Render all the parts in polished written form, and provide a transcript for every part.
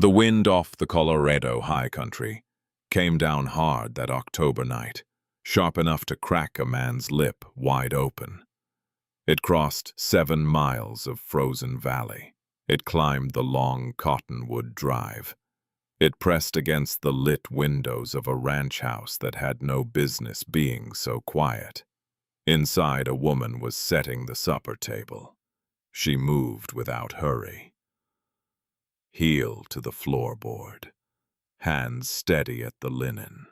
The wind off the Colorado high country came down hard that October night, sharp enough to crack a man's lip wide open. It crossed 7 miles of frozen valley. It climbed the long cottonwood drive. It pressed against the lit windows of a ranch house that had no business being so quiet. Inside, a woman was setting the supper table. She moved without hurry. Heel to the floorboard, hands steady at the linen.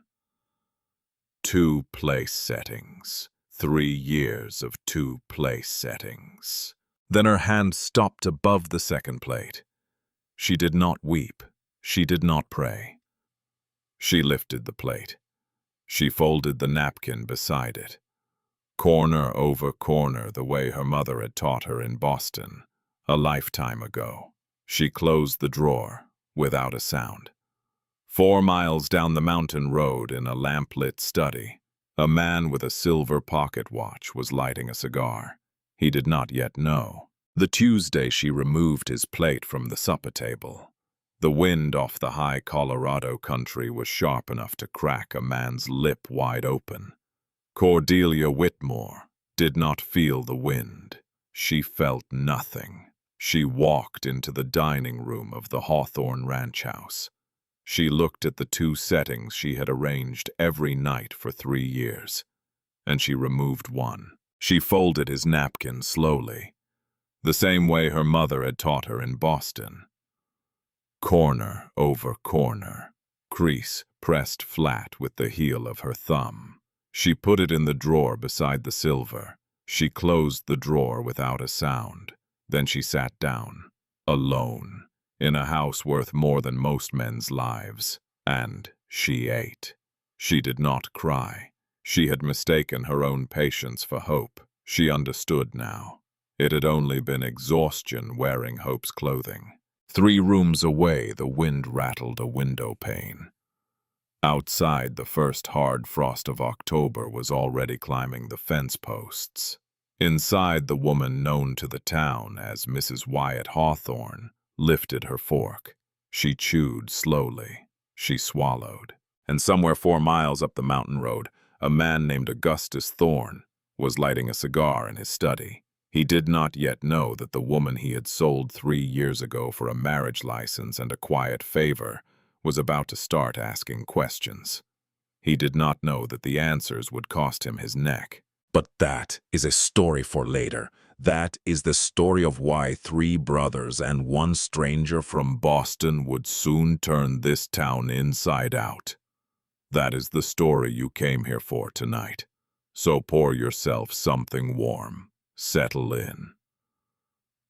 2 place settings, 3 years of 2 place settings. Then her hand stopped above the second plate. She did not weep. She did not pray. She lifted the plate. She folded the napkin beside it. Corner over corner, the way her mother had taught her in Boston, a lifetime ago. She closed the drawer without a sound. 4 miles down the mountain road, in a lamplit study, a man with a silver pocket watch was lighting a cigar. He did not yet know. The Tuesday she removed his plate from the supper table. The wind off the high Colorado country was sharp enough to crack a man's lip wide open. Cordelia Whitmore did not feel the wind. She felt nothing. She walked into the dining room of the Hawthorne Ranch House. She looked at the 2 settings she had arranged every night for 3 years, and she removed one. She folded his napkin slowly, the same way her mother had taught her in Boston. Corner over corner, crease pressed flat with the heel of her thumb. She put it in the drawer beside the silver. She closed the drawer without a sound. Then she sat down, alone, in a house worth more than most men's lives. And she ate. She did not cry. She had mistaken her own patience for hope. She understood now. It had only been exhaustion wearing hope's clothing. 3 rooms away, the wind rattled a window pane. Outside, the first hard frost of October was already climbing the fence posts. Inside, the woman known to the town as Mrs. Wyatt Hawthorne lifted her fork. She chewed slowly. She swallowed. And somewhere 4 miles up the mountain road, a man named Augustus Thorne was lighting a cigar in his study. He did not yet know that the woman he had sold 3 years ago for a marriage license and a quiet favor was about to start asking questions. He did not know that the answers would cost him his neck. But that is a story for later. That is the story of why 3 brothers and 1 stranger from Boston would soon turn this town inside out. That is the story you came here for tonight. So pour yourself something warm. Settle in.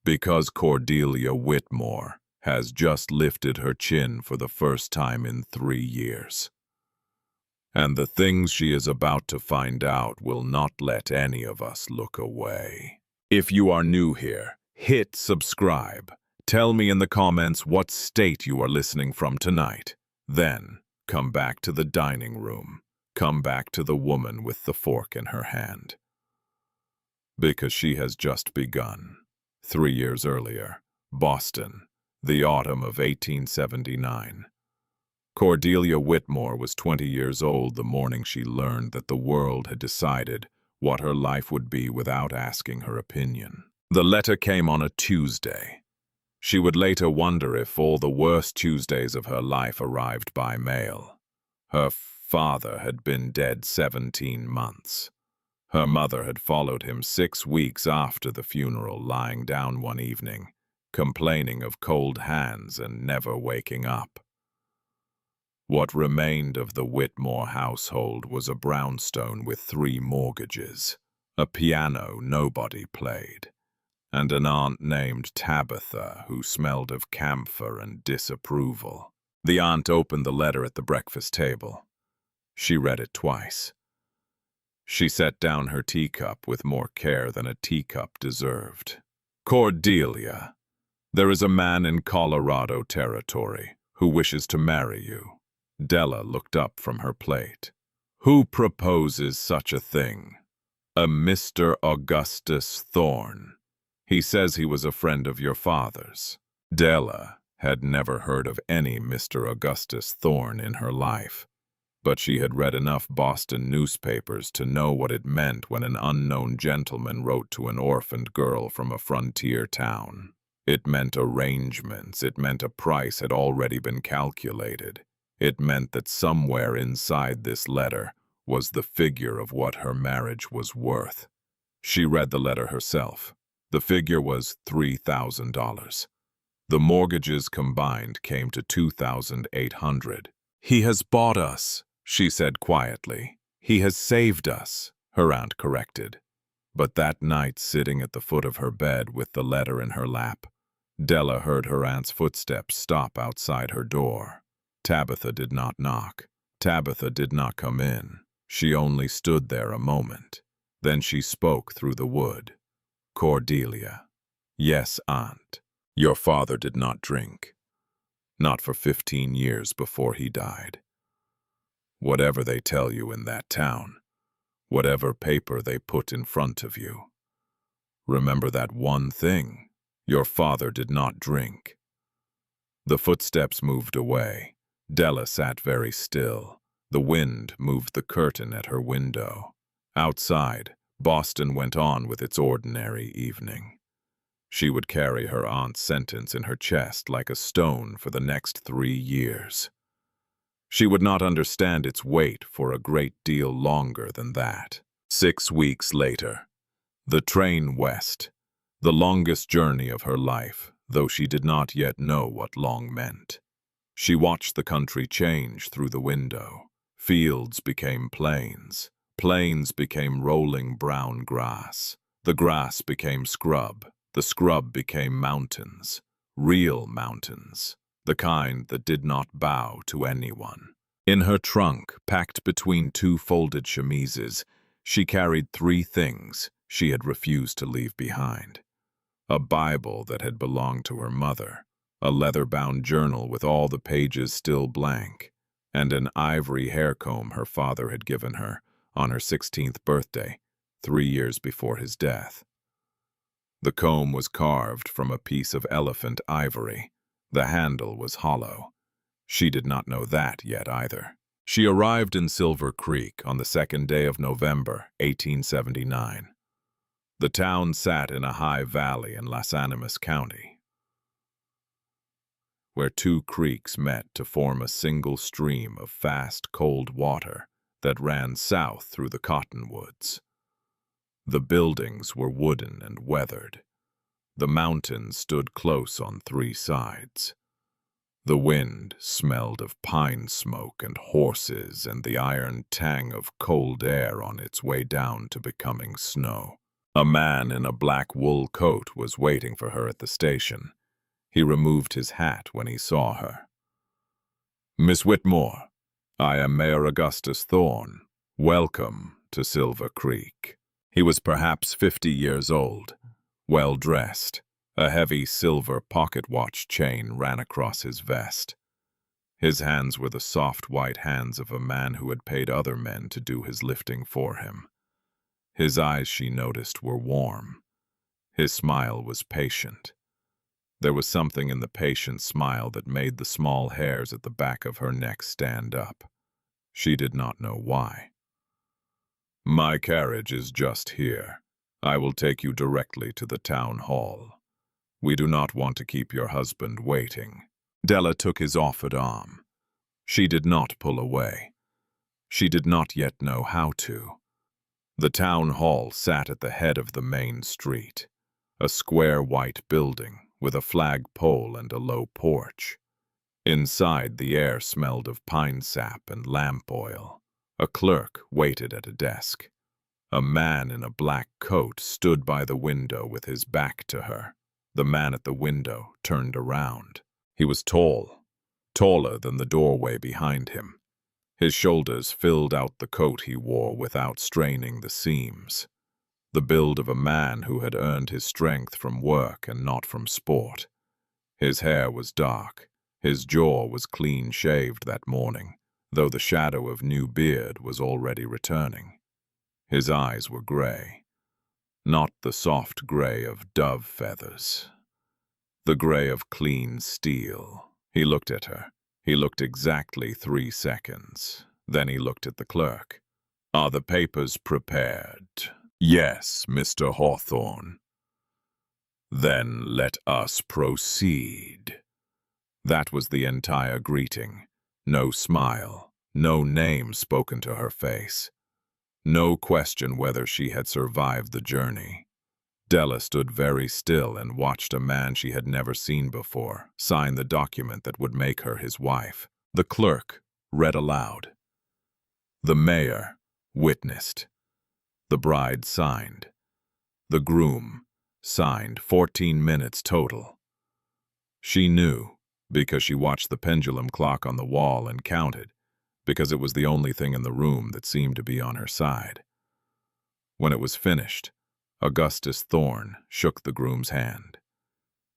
Because Cordelia Whitmore has just lifted her chin for the first time in 3 years. And the things she is about to find out will not let any of us look away. If you are new here, hit subscribe. Tell me in the comments what state you are listening from tonight. Then, come back to the dining room. Come back to the woman with the fork in her hand. Because she has just begun. 3 years earlier, Boston, the autumn of 1879. Cordelia Whitmore was 20 years old the morning she learned that the world had decided what her life would be without asking her opinion. The letter came on a Tuesday. She would later wonder if all the worst Tuesdays of her life arrived by mail. Her father had been dead 17 months. Her mother had followed him 6 weeks after the funeral, lying down one evening, complaining of cold hands and never waking up. What remained of the Whitmore household was a brownstone with 3 mortgages, a piano nobody played, and an aunt named Tabitha who smelled of camphor and disapproval. The aunt opened the letter at the breakfast table. She read it twice. She set down her teacup with more care than a teacup deserved. Cordelia, there is a man in Colorado Territory who wishes to marry you. Della looked up from her plate. Who proposes such a thing? A Mr. Augustus Thorne. He says he was a friend of your father's. Della had never heard of any Mr. Augustus Thorne in her life, but she had read enough Boston newspapers to know what it meant when an unknown gentleman wrote to an orphaned girl from a frontier town. It meant arrangements. It meant a price had already been calculated. It meant that somewhere inside this letter was the figure of what her marriage was worth. She read the letter herself. The figure was $3,000. The mortgages combined came to $2,800. "He has bought us," she said quietly. "He has saved us," her aunt corrected. But that night, sitting at the foot of her bed with the letter in her lap, Della heard her aunt's footsteps stop outside her door. Tabitha did not knock. Tabitha did not come in. She only stood there a moment. Then she spoke through the wood. "Cordelia." "Yes, Aunt. Your father did not drink. Not for 15 years before he died. Whatever they tell you in that town, whatever paper they put in front of you, remember that one thing: your father did not drink." The footsteps moved away. Della sat very still. The wind moved the curtain at her window. Outside, Boston went on with its ordinary evening. She would carry her aunt's sentence in her chest like a stone for the next 3 years. She would not understand its weight for a great deal longer than that. 6 weeks later, the train west, the longest journey of her life, though she did not yet know what long meant. She watched the country change through the window. Fields became plains. Plains became rolling brown grass. The grass became scrub. The scrub became mountains. Real mountains. The kind that did not bow to anyone. In her trunk, packed between 2 folded chemises, she carried 3 things she had refused to leave behind. A Bible that had belonged to her mother, a leather-bound journal with all the pages still blank, and an ivory hair comb her father had given her on her 16th birthday, 3 years before his death. The comb was carved from a piece of elephant ivory. The handle was hollow. She did not know that yet either. She arrived in Silver Creek on the 2nd day of November, 1879. The town sat in a high valley in Las Animas County, where 2 creeks met to form a single stream of fast, cold water that ran south through the cottonwoods. The buildings were wooden and weathered. The mountains stood close on 3 sides. The wind smelled of pine smoke and horses and the iron tang of cold air on its way down to becoming snow. A man in a black wool coat was waiting for her at the station. He removed his hat when he saw her. "Miss Whitmore, I am Mayor Augustus Thorne. Welcome to Silver Creek." He was perhaps 50 years old, well-dressed. A heavy silver pocket watch chain ran across his vest. His hands were the soft white hands of a man who had paid other men to do his lifting for him. His eyes, she noticed, were warm. His smile was patient. There was something in the patient smile that made the small hairs at the back of her neck stand up. She did not know why. "My carriage is just here. I will take you directly to the town hall. We do not want to keep your husband waiting." Della took his offered arm. She did not pull away. She did not yet know how to. The town hall sat at the head of the main street, a square white building with a flagpole and a low porch. Inside, the air smelled of pine sap and lamp oil. A clerk waited at a desk. A man in a black coat stood by the window with his back to her. The man at the window turned around. He was tall, taller than the doorway behind him. His shoulders filled out the coat he wore without straining the seams. The build of a man who had earned his strength from work and not from sport. His hair was dark. His jaw was clean-shaved that morning, though the shadow of new beard was already returning. His eyes were gray. Not the soft gray of dove feathers. the gray of clean steel. He looked at her. He looked exactly 3 seconds. Then he looked at the clerk. "Are the papers prepared?" "Yes, Mr. Hawthorne." "Then let us proceed." That was the entire greeting. No smile, no name spoken to her face, no question whether she had survived the journey. Della stood very still and watched a man she had never seen before sign the document that would make her his wife. The clerk read aloud. The mayor witnessed. The bride signed. The groom signed. 14 minutes total. She knew, because she watched the pendulum clock on the wall and counted, because it was the only thing in the room that seemed to be on her side. When it was finished, Augustus Thorne shook the groom's hand.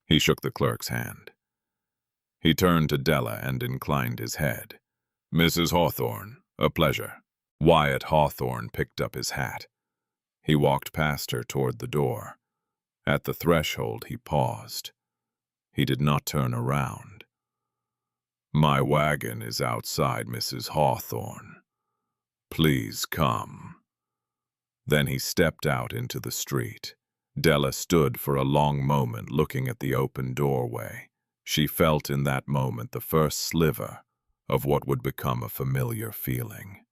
He shook the clerk's hand. He turned to Della and inclined his head. "Mrs. Hawthorne, a pleasure." Wyatt Hawthorne picked up his hat. He walked past her toward the door. At the threshold, he paused. He did not turn around. "My wagon is outside, Mrs. Hawthorne. Please come." Then he stepped out into the street. Della stood for a long moment looking at the open doorway. She felt in that moment the first sliver of what would become a familiar feeling.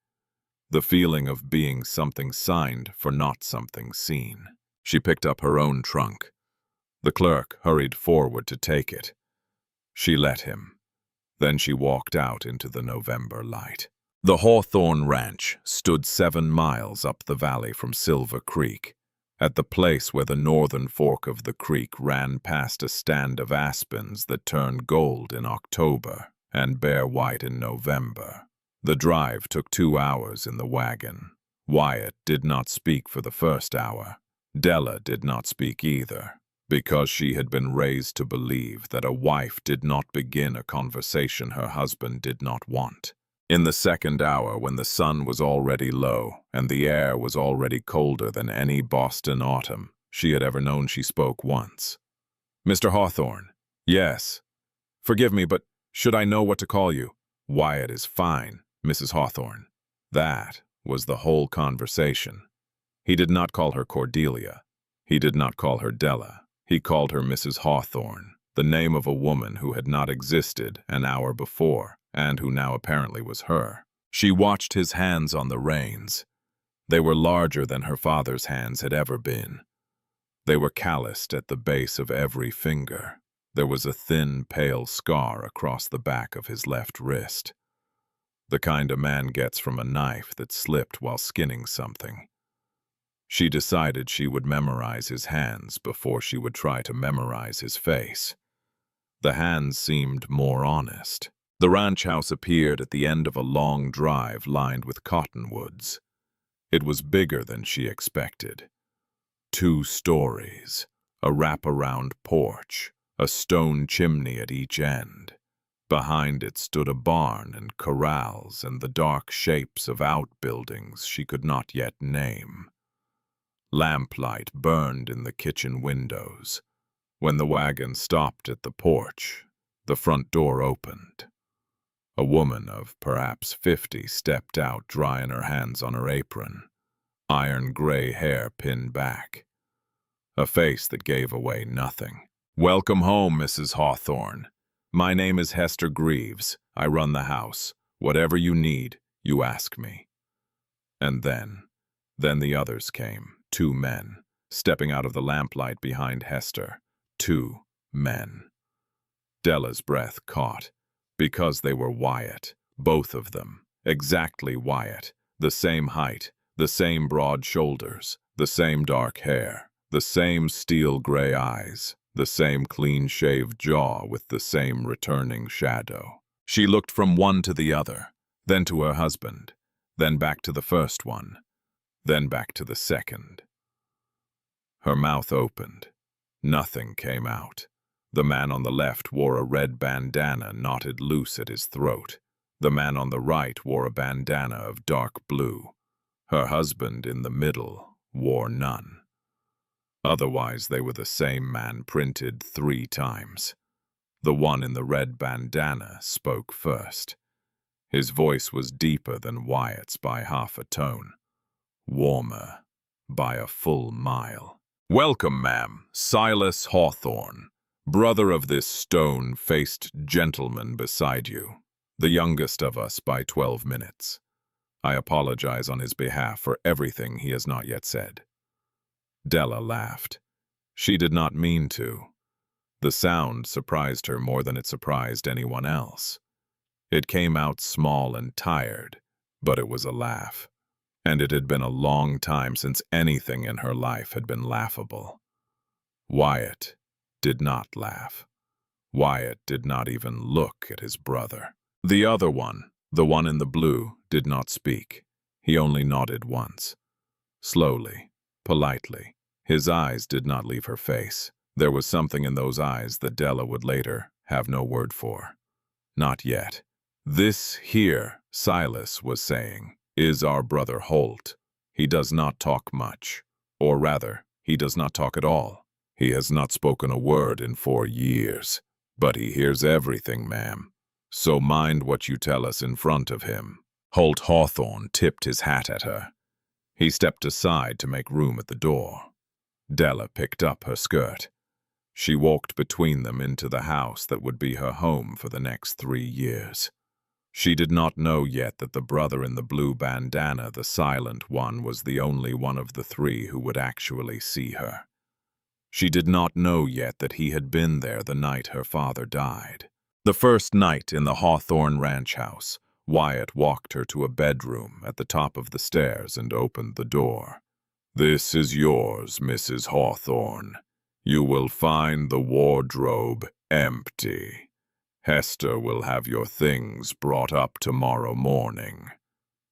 The feeling of being something signed for not something seen. She picked up her own trunk. The clerk hurried forward to take it. She let him. Then she walked out into the November light. The Hawthorne Ranch stood 7 miles up the valley from Silver Creek, at the place where the northern fork of the creek ran past a stand of aspens that turned gold in October and bare white in November. The drive took 2 hours in the wagon. Wyatt did not speak for the first hour. Della did not speak either, because she had been raised to believe that a wife did not begin a conversation her husband did not want. In the second hour, when the sun was already low and the air was already colder than any Boston autumn she had ever known, she spoke once. "Mr. Hawthorne." "Yes." "Forgive me, but should I know what to call you?" "Wyatt is fine, Mrs. Hawthorne." That was the whole conversation. He did not call her Cordelia. He did not call her Della. He called her Mrs. Hawthorne, the name of a woman who had not existed an hour before, and who now apparently was her. She watched his hands on the reins. They were larger than her father's hands had ever been. They were calloused at the base of every finger. There was a thin, pale scar across the back of his left wrist. The kind a man gets from a knife that slipped while skinning something. She decided she would memorize his hands before she would try to memorize his face. The hands seemed more honest. The ranch house appeared at the end of a long drive lined with cottonwoods. It was bigger than she expected. 2 stories, a wraparound porch, a stone chimney at each end. Behind it stood a barn and corrals and the dark shapes of outbuildings she could not yet name. Lamplight burned in the kitchen windows. When the wagon stopped at the porch, the front door opened. A woman of perhaps 50 stepped out, drying her hands on her apron, iron gray hair pinned back, a face that gave away nothing. "Welcome home, Mrs. Hawthorne. My name is Hester Greaves. I run the house. Whatever you need, you ask me." And then the others came, 2 men, stepping out of the lamplight behind Hester. 2 men. Della's breath caught. Because they were Wyatt, both of them, exactly Wyatt, the same height, the same broad shoulders, the same dark hair, the same steel-gray eyes, the same clean-shaved jaw with the same returning shadow. She looked from one to the other, then to her husband, then back to the first one, then back to the second. Her mouth opened. Nothing came out. The man on the left wore a red bandana knotted loose at his throat. The man on the right wore a bandana of dark blue. Her husband in the middle wore none. Otherwise, they were the same man printed 3 times. The one in the red bandana spoke first. His voice was deeper than Wyatt's by half a tone, warmer by a full mile. "Welcome, ma'am, Silas Hawthorne, brother of this stone-faced gentleman beside you, the youngest of us by 12 minutes. I apologize on his behalf for everything he has not yet said." Della laughed. She did not mean to. The sound surprised her more than it surprised anyone else. It came out small and tired, but it was a laugh. And it had been a long time since anything in her life had been laughable. Wyatt did not laugh. Wyatt did not even look at his brother. The other one, the one in the blue, did not speak. He only nodded once. Slowly, politely. His eyes did not leave her face. There was something in those eyes that Della would later have no word for. Not yet. "This here," Silas was saying, "is our brother Holt. He does not talk much. Or rather, he does not talk at all. He has not spoken a word in 4 years. But he hears everything, ma'am. So mind what you tell us in front of him." Holt Hawthorne tipped his hat at her. He stepped aside to make room at the door. Della picked up her skirt. She walked between them into the house that would be her home for the next 3 years. She did not know yet that the brother in the blue bandana, the silent one, was the only one of the 3 who would actually see her. She did not know yet that he had been there the night her father died. The first night in the Hawthorne ranch house, Wyatt walked her to a bedroom at the top of the stairs and opened the door. "This is yours, Mrs. Hawthorne. You will find the wardrobe empty. Hester will have your things brought up tomorrow morning.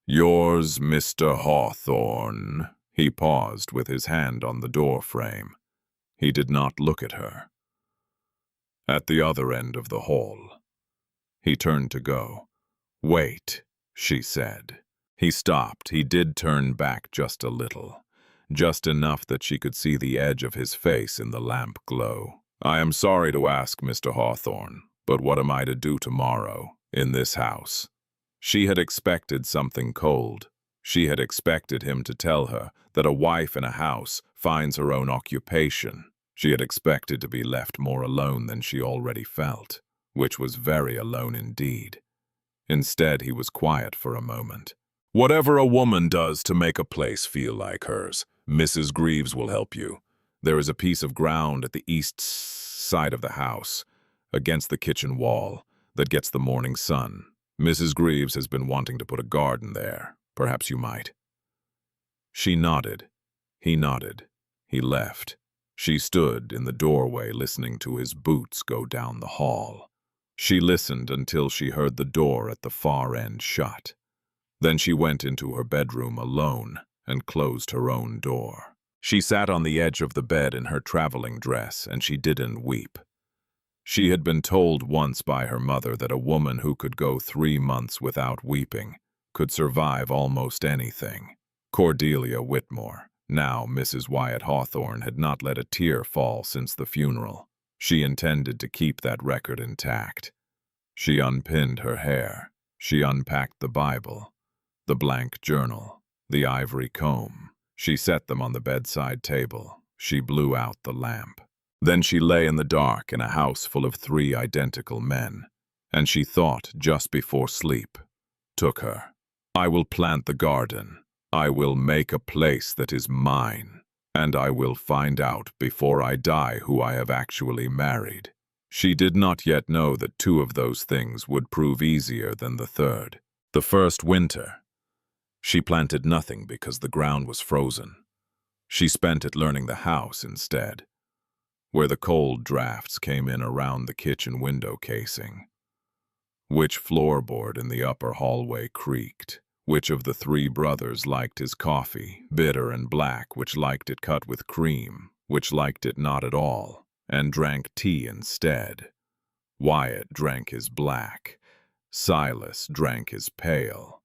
Yours, Mr. Hawthorne." He paused with his hand on the door frame. He did not look at her. At the other end of the hall. He turned to go. "Wait," she said. He stopped. He did turn back just a little. Just enough that she could see the edge of his face in the lamp glow. "I am sorry to ask, Mr. Hawthorne, but what am I to do tomorrow, in this house?" She had expected something cold. She had expected him to tell her that a wife in a house finds her own occupation. She had expected to be left more alone than she already felt, which was very alone indeed. Instead, he was quiet for a moment. "Whatever a woman does to make a place feel like hers, Mrs. Greaves will help you. There is a piece of ground at the east side of the house, against the kitchen wall, that gets the morning sun. Mrs. Greaves has been wanting to put a garden there. Perhaps you might." She nodded. He nodded. He left. She stood in the doorway listening to his boots go down the hall. She listened until she heard the door at the far end shut. Then she went into her bedroom alone and closed her own door. She sat on the edge of the bed in her traveling dress, and she didn't weep. She had been told once by her mother that a woman who could go 3 months without weeping could survive almost anything. Cordelia Whitmore, now Mrs. Wyatt Hawthorne, had not let a tear fall since the funeral. She intended to keep that record intact. She unpinned her hair. She unpacked the Bible, the blank journal, the ivory comb. She set them on the bedside table. She blew out the lamp. Then she lay in the dark in a house full of 3 identical men, and she thought just before sleep took her. "I will plant the garden. I will make a place that is mine, and I will find out before I die who I have actually married." She did not yet know that 2 of those things would prove easier than the third. The first winter, she planted nothing because the ground was frozen. She spent it learning the house instead, where the cold drafts came in around the kitchen window casing. Which floorboard in the upper hallway creaked? Which of the 3 brothers liked his coffee, bitter and black, which liked it cut with cream, which liked it not at all, and drank tea instead? Wyatt drank his black. Silas drank his pale.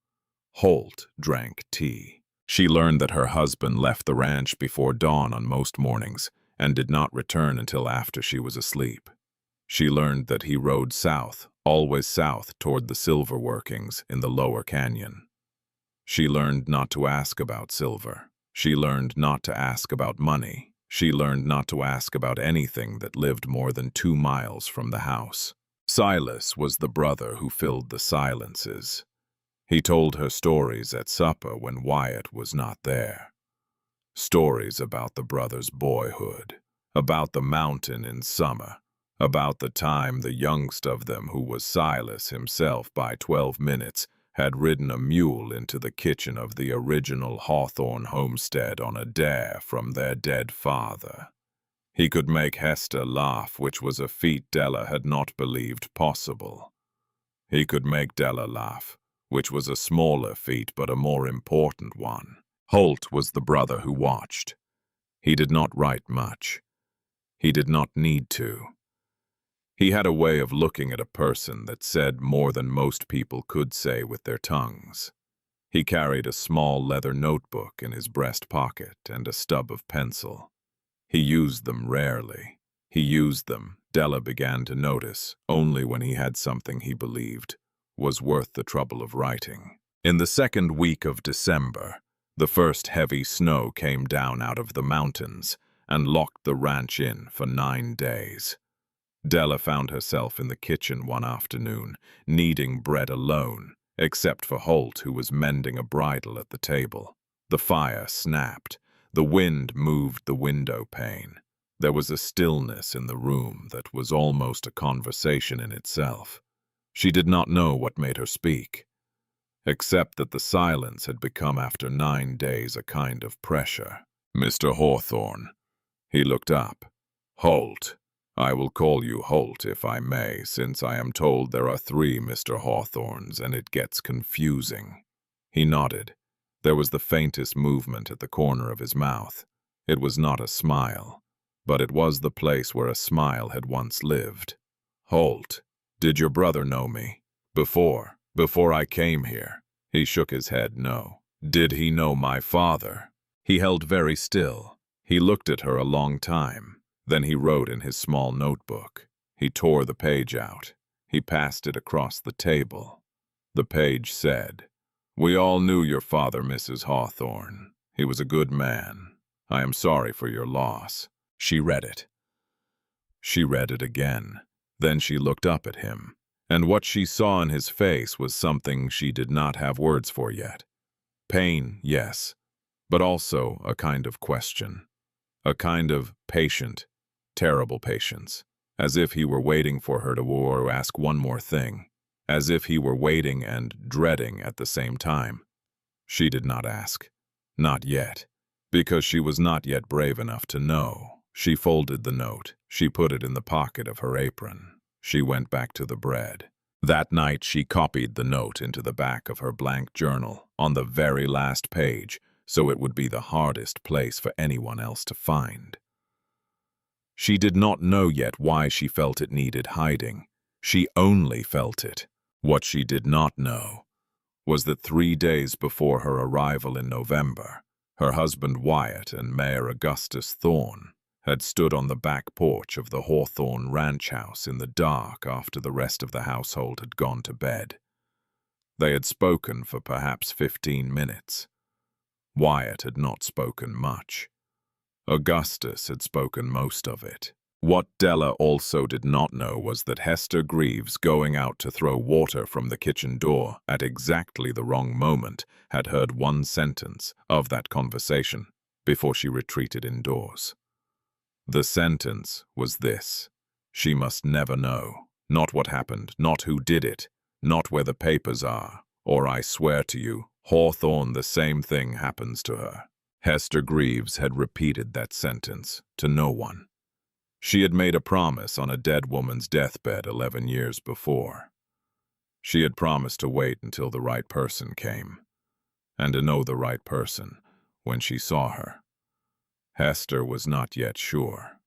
Holt drank tea. She learned that her husband left the ranch before dawn on most mornings and did not return until after she was asleep. She learned that he rode south, always south, toward the silver workings in the lower canyon. She learned not to ask about silver. She learned not to ask about money. She learned not to ask about anything that lived more than 2 miles from the house. Silas was the brother who filled the silences. He told her stories at supper when Wyatt was not there. Stories about the brothers' boyhood, about the mountain in summer, about the time the youngest of them, who was Silas himself by 12 minutes, had ridden a mule into the kitchen of the original Hawthorne homestead on a dare from their dead father. He could make Hester laugh, which was a feat Della had not believed possible. He could make Della laugh, which was a smaller feat but a more important one. Holt was the brother who watched. He did not write much. He did not need to. He had a way of looking at a person that said more than most people could say with their tongues. He carried a small leather notebook in his breast pocket and a stub of pencil. He used them rarely. He used them, Della began to notice, only when he had something he believed was worth the trouble of writing. In the second week of December, the first heavy snow came down out of the mountains and locked the ranch in for 9 days. Della found herself in the kitchen one afternoon, kneading bread alone, except for Holt, who was mending a bridle at the table. The fire snapped. The wind moved the window pane. There was a stillness in the room that was almost a conversation in itself. She did not know what made her speak, except that the silence had become after 9 days a kind of pressure. "Mr. Hawthorne." He looked up. "Holt. I will call you Holt, if I may, since I am told there are 3 Mr. Hawthornes, and it gets confusing." He nodded. There was the faintest movement at the corner of his mouth. It was not a smile, but it was the place where a smile had once lived. "Holt, did your brother know me? Before I came here?" He shook his head no. "Did he know my father?" He held very still. He looked at her a long time. Then he wrote in his small notebook. He tore the page out. He passed it across the table. The page said, "We all knew your father, Mrs. Hawthorne. He was a good man. I am sorry for your loss." She read it. She read it again. Then she looked up at him, and what she saw in his face was something she did not have words for yet. Pain, yes, but also a kind of question. A kind of patient, terrible patience, as if he were waiting for her to ask one more thing, as if he were waiting and dreading at the same time. She did not ask. Not yet, because she was not yet brave enough to know. She folded the note. She put it in the pocket of her apron. She went back to the bread. That night she copied the note into the back of her blank journal, on the very last page, so it would be the hardest place for anyone else to find. She did not know yet why she felt it needed hiding. She only felt it. What she did not know was that 3 days before her arrival in November, her husband Wyatt and Mayor Augustus Thorne had stood on the back porch of the Hawthorne ranch house in the dark after the rest of the household had gone to bed. They had spoken for perhaps 15 minutes. Wyatt had not spoken much. Augustus had spoken most of it. What Della also did not know was that Hester Greaves, going out to throw water from the kitchen door at exactly the wrong moment, had heard one sentence of that conversation before she retreated indoors. The sentence was this: she must never know, not what happened, not who did it, not where the papers are, or I swear to you, Hawthorne, the same thing happens to her. Hester Greaves had repeated that sentence to no one. She had made a promise on a dead woman's deathbed 11 years before. She had promised to wait until the right person came, and to know the right person when she saw her. Hester was not yet sure.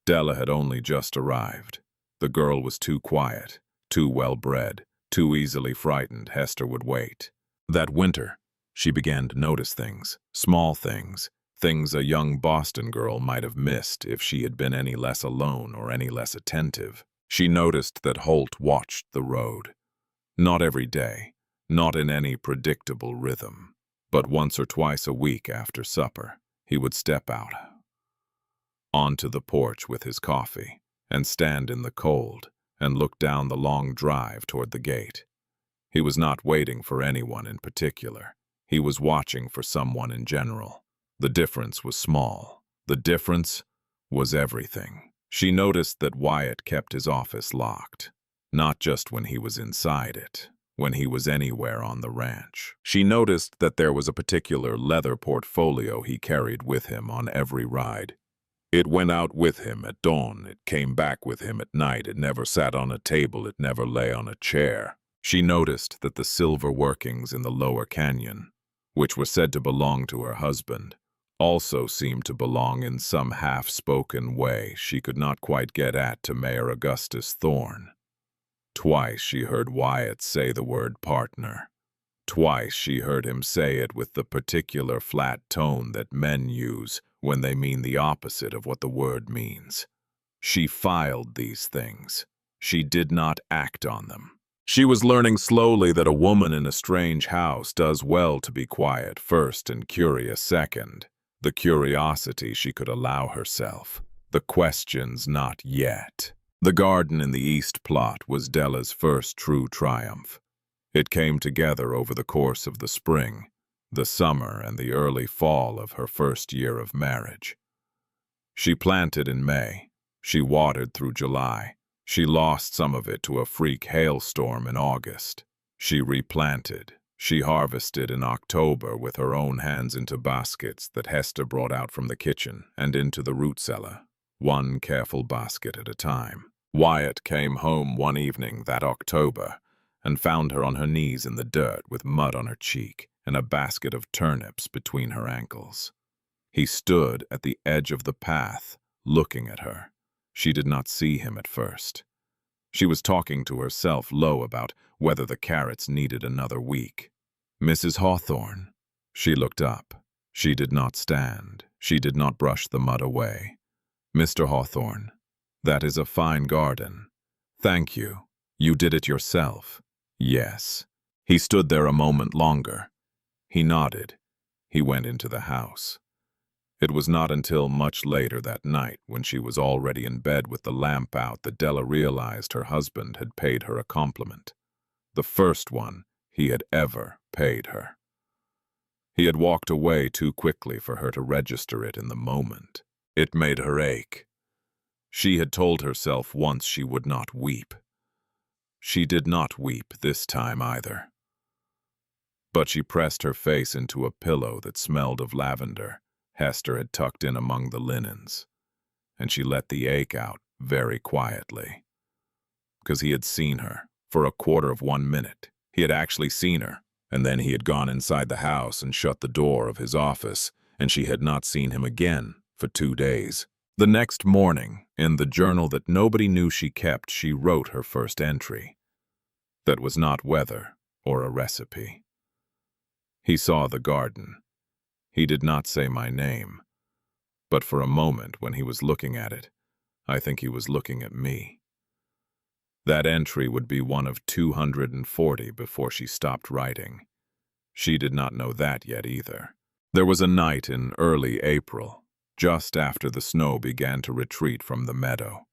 Della had only just arrived. The girl was too quiet, too well-bred, too easily frightened. Hester would wait. That winter, She began to notice things, small things, things a young Boston girl might have missed if she had been any less alone or any less attentive. She noticed that Holt watched the road. Not every day, not in any predictable rhythm, but once or twice a week after supper, he would step out onto the porch with his coffee and stand in the cold and look down the long drive toward the gate. He was not waiting for anyone in particular. He was watching for someone in general. The difference was small. The difference was everything. She noticed that Wyatt kept his office locked, not just when he was inside it, when he was anywhere on the ranch. She noticed that there was a particular leather portfolio he carried with him on every ride. It went out with him at dawn, it came back with him at night, it never sat on a table, it never lay on a chair. She noticed that the silver workings in the lower canyon, which were said to belong to her husband, also seemed to belong in some half-spoken way she could not quite get at to Mayor Augustus Thorne. Twice she heard Wyatt say the word partner. Twice she heard him say it with the particular flat tone that men use when they mean the opposite of what the word means. She filed these things. She did not act on them. She was learning slowly that a woman in a strange house does well to be quiet first and curious second. The curiosity she could allow herself. The questions not yet. The garden in the East Plot was Della's first true triumph. It came together over the course of the spring, the summer, and the early fall of her first year of marriage. She planted in May. She watered through July. She lost some of it to a freak hailstorm in August. She replanted. She harvested in October with her own hands into baskets that Hester brought out from the kitchen and into the root cellar, one careful basket at a time. Wyatt came home one evening that October and found her on her knees in the dirt with mud on her cheek and a basket of turnips between her ankles. He stood at the edge of the path, looking at her. She did not see him at first. She was talking to herself low about whether the carrots needed another week. Mrs. Hawthorne. She looked up. She did not stand. She did not brush the mud away. Mr. Hawthorne, that is a fine garden. Thank you. You did it yourself. Yes. He stood there a moment longer. He nodded. He went into the house. It was not until much later that night, when she was already in bed with the lamp out, that Della realized her husband had paid her a compliment. The first one he had ever paid her. He had walked away too quickly for her to register it in the moment. It made her ache. She had told herself once she would not weep. She did not weep this time either. But she pressed her face into a pillow that smelled of lavender Hester had tucked in among the linens, and she let the ache out very quietly. Because he had seen her for a quarter of 1 minute. He had actually seen her, and then he had gone inside the house and shut the door of his office, and she had not seen him again for 2 days. The next morning, in the journal that nobody knew she kept, she wrote her first entry. That was not weather or a recipe. He saw the garden. He did not say my name, but for a moment when he was looking at it, I think he was looking at me. That entry would be one of 240 before she stopped writing. She did not know that yet either. There was a night in early April, just after the snow began to retreat from the meadow.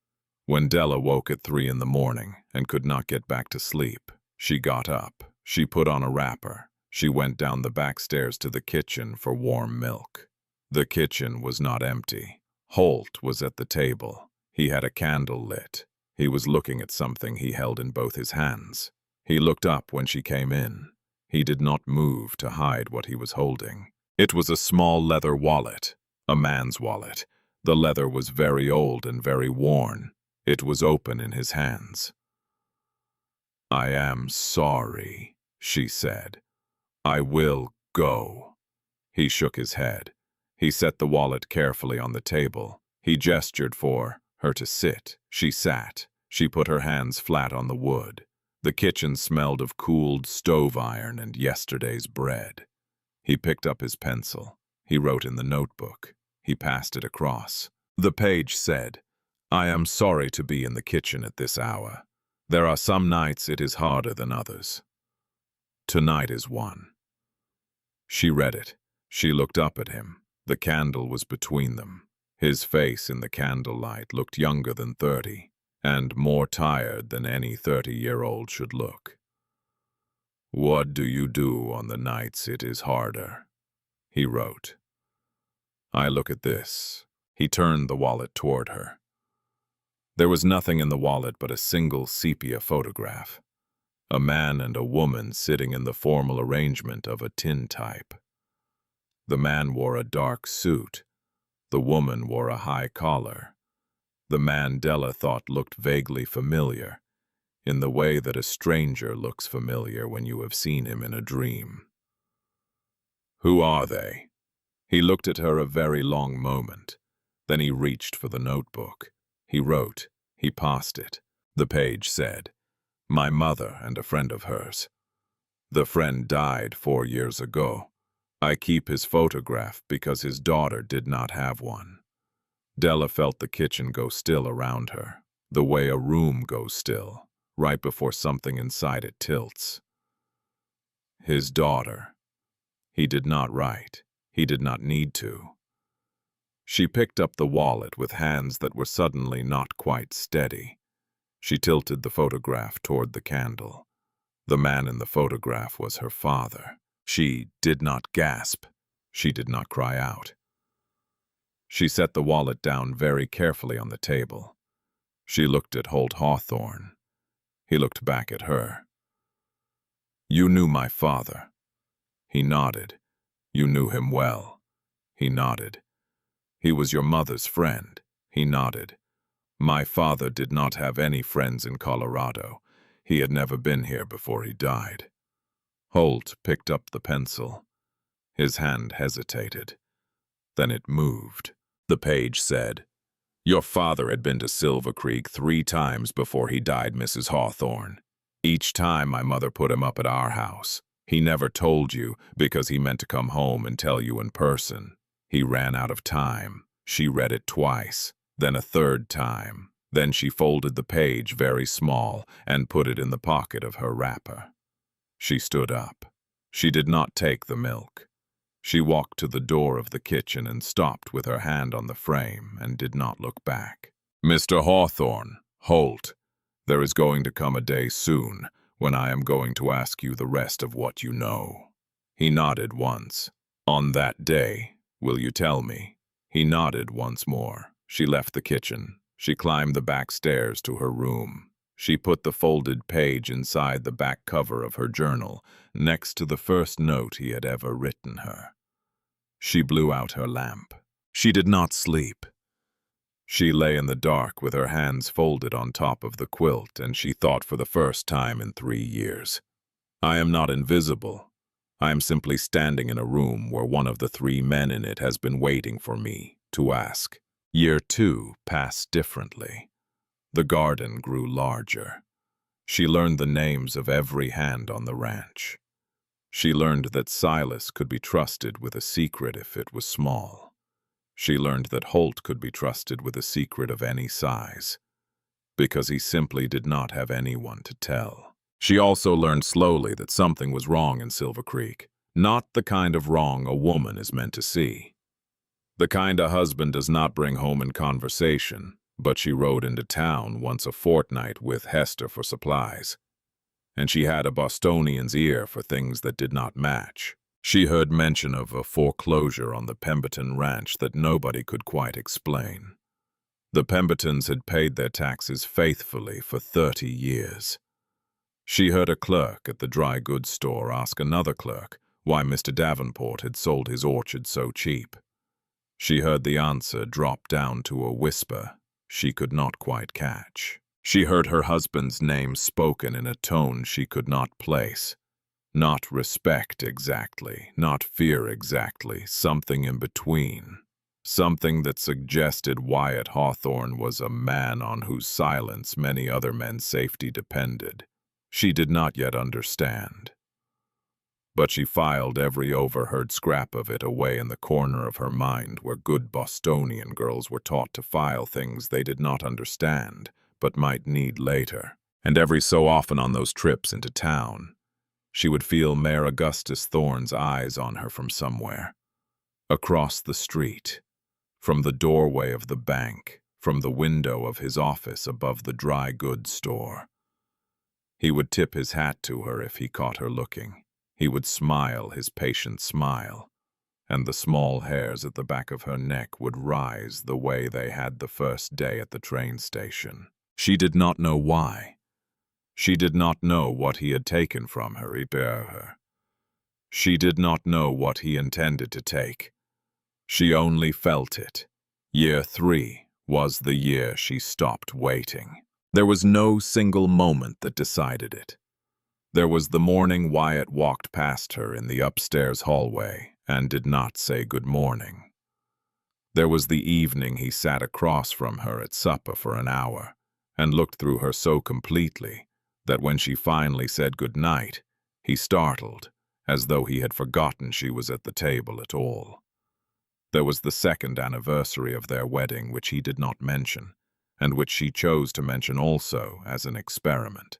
When Della woke at 3 in the morning and could not get back to sleep, she got up. She put on a wrapper. She went down the back stairs to the kitchen for warm milk. The kitchen was not empty. Holt was at the table. He had a candle lit. He was looking at something he held in both his hands. He looked up when she came in. He did not move to hide what he was holding. It was a small leather wallet, a man's wallet. The leather was very old and very worn. It was open in his hands. "I am sorry," she said. "I will go." He shook his head. He set the wallet carefully on the table. He gestured for her to sit. She sat. She put her hands flat on the wood. The kitchen smelled of cooled stove iron and yesterday's bread. He picked up his pencil. He wrote in the notebook. He passed it across. The page said, "I am sorry to be in the kitchen at this hour. There are some nights it is harder than others. Tonight is one." She read it. She looked up at him. The candle was between them. His face in the candlelight looked younger than 30, and more tired than any 30-year-old should look. "What do you do on the nights it is harder?" he wrote. "I look at this." He turned the wallet toward her. There was nothing in the wallet but a single sepia photograph. A man and a woman sitting in the formal arrangement of a tintype. The man wore a dark suit. The woman wore a high collar. The man Della thought looked vaguely familiar, in the way that a stranger looks familiar when you have seen him in a dream. "Who are they?" He looked at her a very long moment. Then he reached for the notebook. He wrote. He passed it. The page said, "My mother and a friend of hers. The friend died 4 years ago. I keep his photograph because his daughter did not have one." Della felt the kitchen go still around her, the way a room goes still, right before something inside it tilts. His daughter. He did not write. He did not need to. She picked up the wallet with hands that were suddenly not quite steady. She tilted the photograph toward the candle. The man in the photograph was her father. She did not gasp. She did not cry out. She set the wallet down very carefully on the table. She looked at Holt Hawthorne. He looked back at her. "You knew my father." He nodded. "You knew him well." He nodded. "He was your mother's friend." He nodded. "My father did not have any friends in Colorado. He had never been here before he died." Holt picked up the pencil. His hand hesitated. Then it moved. The page said, "Your father had been to Silver Creek 3 times before he died, Mrs. Hawthorne. Each time my mother put him up at our house. He never told you because he meant to come home and tell you in person. He ran out of time. She read it twice, then a 3rd time. Then she folded the page very small and put it in the pocket of her wrapper." She stood up. She did not take the milk. She walked to the door of the kitchen and stopped with her hand on the frame and did not look back. "Mr. Hawthorne, Holt, there is going to come a day soon when I am going to ask you the rest of what you know." He nodded once. "On that day, will you tell me?" He nodded once more. She left the kitchen. She climbed the back stairs to her room. She put the folded page inside the back cover of her journal, next to the first note he had ever written her. She blew out her lamp. She did not sleep. She lay in the dark with her hands folded on top of the quilt, and she thought for the first time in 3 years. "I am not invisible. I am simply standing in a room where one of the 3 men in it has been waiting for me to ask." Year 2 passed differently. The garden grew larger. She learned the names of every hand on the ranch. She learned that Silas could be trusted with a secret if it was small. She learned that Holt could be trusted with a secret of any size, because he simply did not have anyone to tell. She also learned slowly that something was wrong in Silver Creek, not the kind of wrong a woman is meant to see. The kind a husband does not bring home in conversation, but she rode into town once a fortnight with Hester for supplies. And she had a Bostonian's ear for things that did not match. She heard mention of a foreclosure on the Pemberton ranch that nobody could quite explain. The Pembertons had paid their taxes faithfully for 30 years. She heard a clerk at the dry goods store ask another clerk why Mr. Davenport had sold his orchard so cheap. She heard the answer drop down to a whisper she could not quite catch. She heard her husband's name spoken in a tone she could not place. Not respect exactly, not fear exactly, something in between. Something that suggested Wyatt Hawthorne was a man on whose silence many other men's safety depended. She did not yet understand. but she filed every overheard scrap of it away in the corner of her mind where good Bostonian girls were taught to file things they did not understand but might need later. And every so often on those trips into town, she would feel Mayor Augustus Thorne's eyes on her from somewhere. Across the street, from the doorway of the bank, from the window of his office above the dry goods store. He would tip his hat to her if he caught her looking. He would smile his patient smile, and the small hairs at the back of her neck would rise the way they had the first day at the train station. She did not know why. She did not know what he had taken from her. She did not know what he intended to take. She only felt it. Year 3 was the year she stopped waiting. There was no single moment that decided it. There was the morning Wyatt walked past her in the upstairs hallway and did not say good morning. There was the evening he sat across from her at supper for an hour and looked through her so completely that when she finally said good night, he startled, as though he had forgotten she was at the table at all. There was the second anniversary of their wedding, which he did not mention, and which she chose to mention also as an experiment.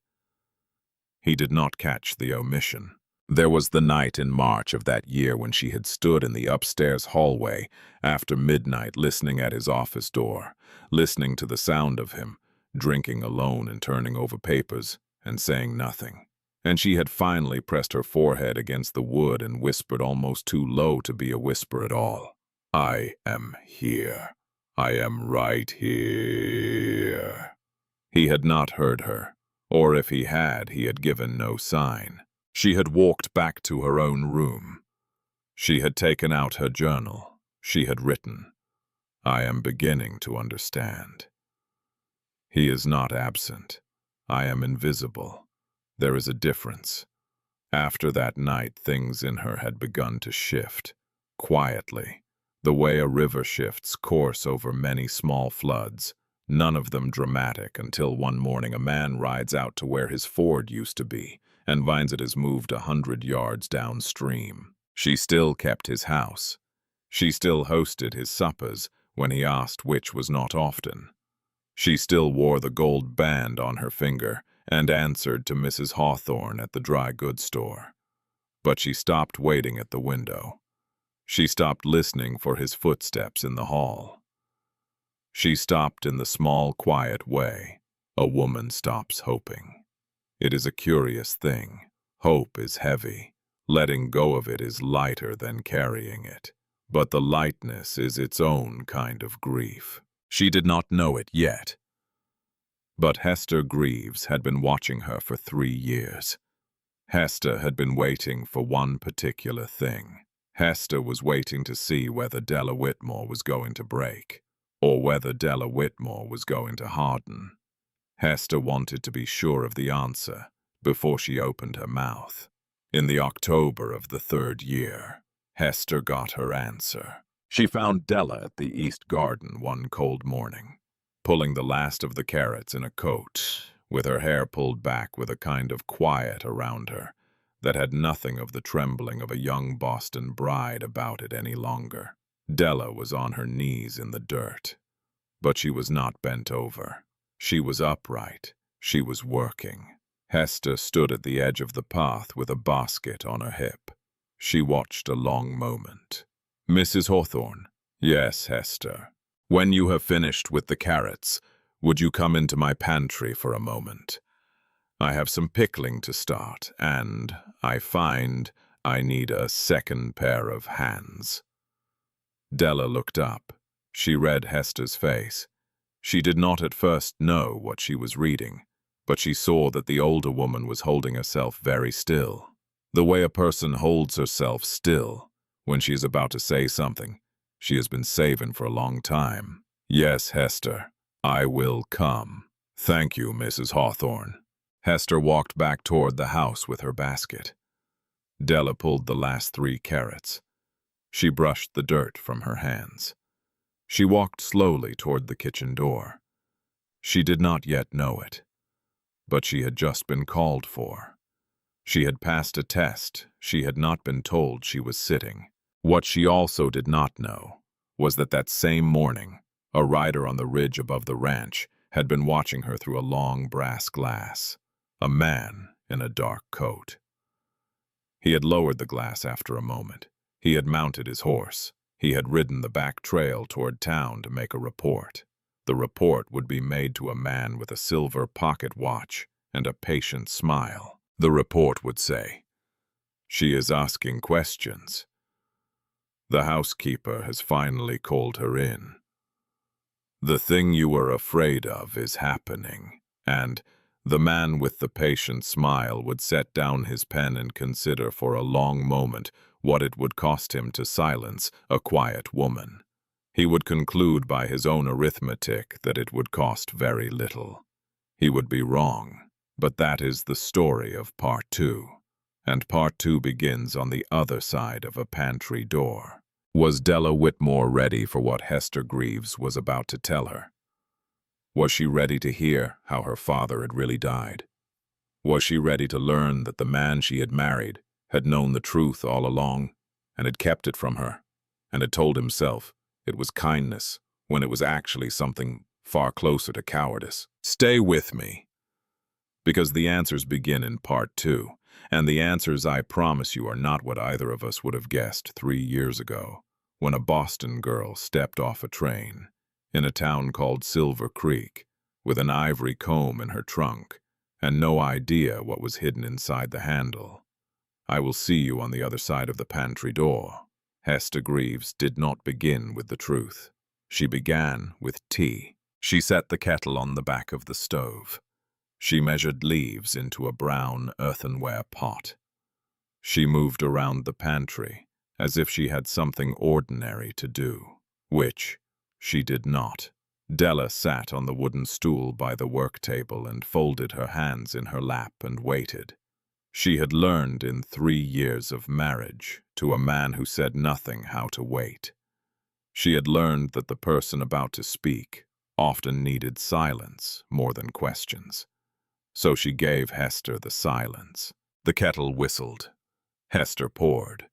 He did not catch the omission. There was the night in March of that year when she had stood in the upstairs hallway after midnight listening at his office door, listening to the sound of him, drinking alone and turning over papers and saying nothing. And she had finally pressed her forehead against the wood and whispered almost too low to be a whisper at all. "I am here. I am right here." He had not heard her, or if he had given no sign. She had walked back to her own room. She had taken out her journal. She had written, "I am beginning to understand. He is not absent. I am invisible. There is a difference." After that night, things in her had begun to shift, quietly, the way a river shifts course over many small floods, none of them dramatic, until one morning a man rides out to where his ford used to be and finds it has moved 100 yards downstream. She still kept his house. She still hosted his suppers when he asked, which was not often. She still wore the gold band on her finger and answered to Mrs. Hawthorne at the dry goods store. But she stopped waiting at the window. She stopped listening for his footsteps in the hall. She stopped in the small, quiet way a woman stops hoping. It is a curious thing. Hope is heavy. Letting go of it is lighter than carrying it. But the lightness is its own kind of grief. She did not know it yet. But Hester Greaves had been watching her for 3 years. Hester had been waiting for one particular thing. Hester was waiting to see whether Della Whitmore was going to break, or whether Della Whitmore was going to harden. Hester wanted to be sure of the answer before she opened her mouth. In the October of the 3rd year, Hester got her answer. She found Della at the East Garden one cold morning, pulling the last of the carrots in a coat, with her hair pulled back with a kind of quiet around her that had nothing of the trembling of a young Boston bride about it any longer. Della was on her knees in the dirt, but she was not bent over. She was upright. She was working. Hester stood at the edge of the path with a basket on her hip. She watched a long moment. "Mrs. Hawthorne." "Yes, Hester. When you have finished with the carrots, would you come into my pantry for a moment? I have some pickling to start, and I find I need a second pair of hands." Della looked up. She read Hester's face. She did not at first know what she was reading, but she saw that the older woman was holding herself very still. The way a person holds herself still when she is about to say something she has been saving for a long time. "Yes, Hester, I will come. Thank you, Mrs. Hawthorne." Hester walked back toward the house with her basket. Della pulled the last 3 carrots. She brushed the dirt from her hands. She walked slowly toward the kitchen door. She did not yet know it, but she had just been called for. She had passed a test. She had not been told she was sitting. What she also did not know was that same morning, a rider on the ridge above the ranch had been watching her through a long brass glass. A man in a dark coat. He had lowered the glass after a moment. He had mounted his horse. He had ridden the back trail toward town to make a report. The report would be made to a man with a silver pocket watch and a patient smile. The report would say, "She is asking questions. The housekeeper has finally called her in. The thing you were afraid of is happening." And the man with the patient smile would set down his pen and consider for a long moment what it would cost him to silence a quiet woman. He would conclude by his own arithmetic that it would cost very little. He would be wrong, but that is the story of part 2. And part 2 begins on the other side of a pantry door. Was Della Whitmore ready for what Hester Greaves was about to tell her? Was she ready to hear how her father had really died? Was she ready to learn that the man she had married had known the truth all along and had kept it from her, and had told himself it was kindness when it was actually something far closer to cowardice? Stay with me, because the answers begin in part 2, and the answers, I promise you, are not what either of us would have guessed 3 years ago, when a Boston girl stepped off a train in a town called Silver Creek, with an ivory comb in her trunk, and no idea what was hidden inside the handle. I will see you on the other side of the pantry door. Hester Greaves did not begin with the truth. She began with tea. She set the kettle on the back of the stove. She measured leaves into a brown earthenware pot. She moved around the pantry as if she had something ordinary to do, which she did not. Della sat on the wooden stool by the work table and folded her hands in her lap and waited. She had learned in 3 years of marriage to a man who said nothing how to wait. She had learned that the person about to speak often needed silence more than questions. So she gave Hester the silence. The kettle whistled. Hester poured.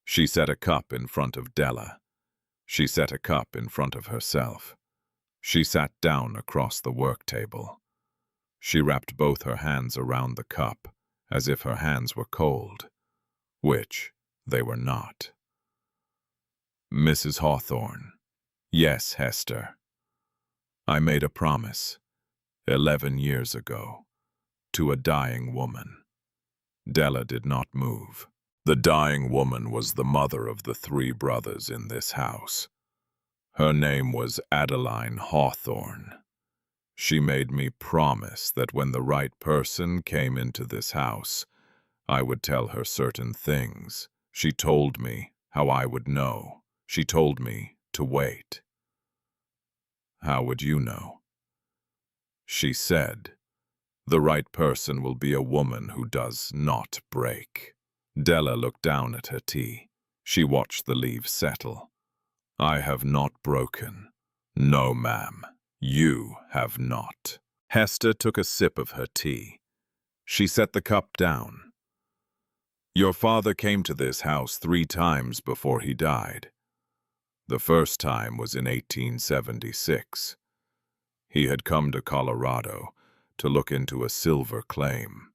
She set a cup in front of Della. She set a cup in front of herself. She sat down across the work table. She wrapped both her hands around the cup as if her hands were cold, which they were not. "Mrs. Hawthorne." "Yes, Hester. I made a promise 11 years ago to a dying woman." Della did not move. The dying woman was the mother of the 3 brothers in this house. Her name was Adeline Hawthorne. She made me promise that when the right person came into this house, I would tell her certain things. She told me how I would know. She told me to wait. How would you know? She said, "The right person will be a woman who does not break." Della looked down at her tea. She watched the leaves settle. "I have not broken." "No, ma'am, you have not." Hester took a sip of her tea. She set the cup down. "Your father came to this house 3 times before he died. The first time was in 1876. He had come to Colorado to look into a silver claim.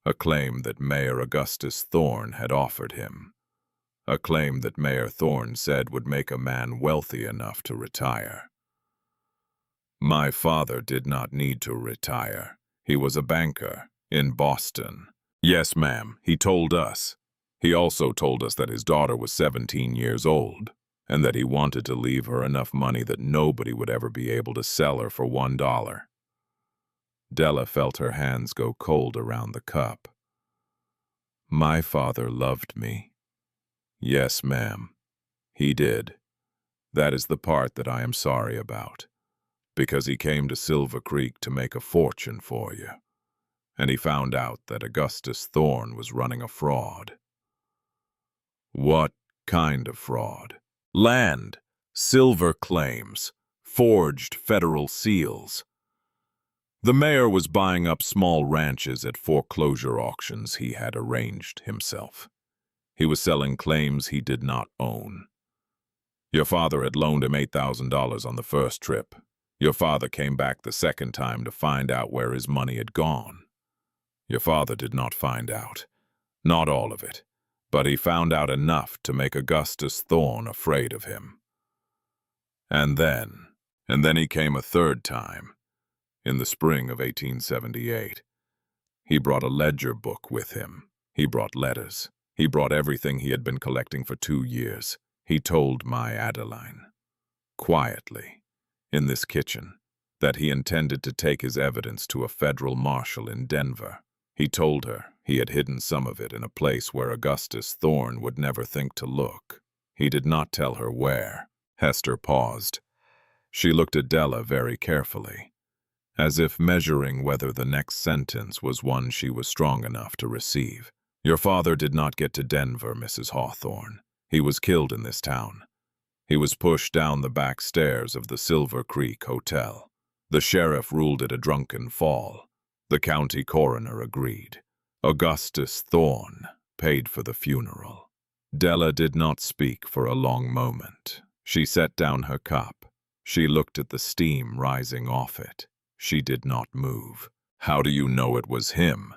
A claim that Mayor Augustus Thorne had offered him. A claim that Mayor Thorne said would make a man wealthy enough to retire. My father did not need to retire. He was a banker in Boston." "Yes, ma'am, he told us. He also told us that his daughter was 17 years old, and that he wanted to leave her enough money that nobody would ever be able to sell her for $1. Della felt her hands go cold around the cup. "My father loved me." "Yes, ma'am, he did. That is the part that I am sorry about, because he came to Silver Creek to make a fortune for you, and he found out that Augustus Thorne was running a fraud." "What kind of fraud?" "Land, silver claims, forged federal seals." The mayor was buying up small ranches at foreclosure auctions he had arranged himself. He was selling claims he did not own. Your father had loaned him $8,000 on the first trip. Your father came back the second time to find out where his money had gone. Your father did not find out. Not all of it. But he found out enough to make Augustus Thorne afraid of him. And then he came a third time, in the spring of 1878. He brought a ledger book with him. He brought letters. He brought everything he had been collecting for 2 years. He told my Adeline, quietly, in this kitchen, that he intended to take his evidence to a federal marshal in Denver. He told her he had hidden some of it in a place where Augustus Thorne would never think to look. He did not tell her where. Hester paused. She looked at Della very carefully, as if measuring whether the next sentence was one she was strong enough to receive. Your father did not get to Denver, Mrs. Hawthorne. He was killed in this town. He was pushed down the back stairs of the Silver Creek Hotel. The sheriff ruled it a drunken fall. The county coroner agreed. Augustus Thorne paid for the funeral. Della did not speak for a long moment. She set down her cup. She looked at the steam rising off it. She did not move. How do you know it was him?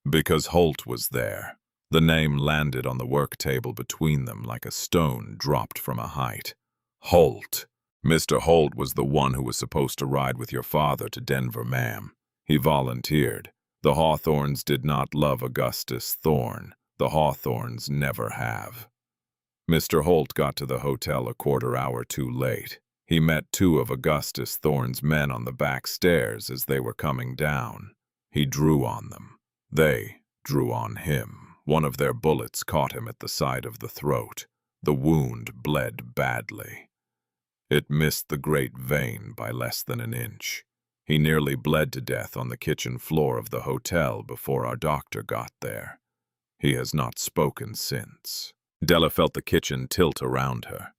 Because Holt was there. The name landed on the work table between them like a stone dropped from a height. Holt. Mr. Holt was the one who was supposed to ride with your father to Denver, ma'am. He volunteered. The Hawthorns did not love Augustus Thorne. The Hawthorns never have. Mr. Holt got to the hotel a quarter hour too late. He met 2 of Augustus Thorne's men on the back stairs as they were coming down. He drew on them. They drew on him. One of their bullets caught him at the side of the throat. The wound bled badly. It missed the great vein by less than an inch. He nearly bled to death on the kitchen floor of the hotel before our doctor got there. He has not spoken since. Della felt the kitchen tilt around her,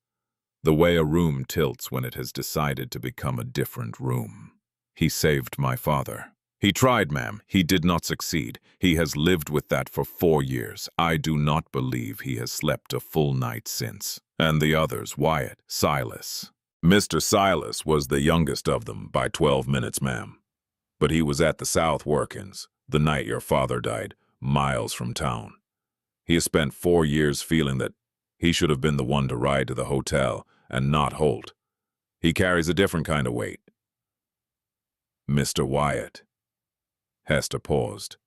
the way a room tilts when it has decided to become a different room. He saved my father. He tried, ma'am. He did not succeed. He has lived with that for 4 years. I do not believe he has slept a full night since. And the others, Wyatt, Silas. Mr. Silas was the youngest of them by 12 minutes, ma'am. But he was at the South Workings the night your father died, miles from town. He has spent 4 years feeling that he should have been the one to ride to the hotel and not Holt. He carries a different kind of weight. Mr. Wyatt. Hester paused.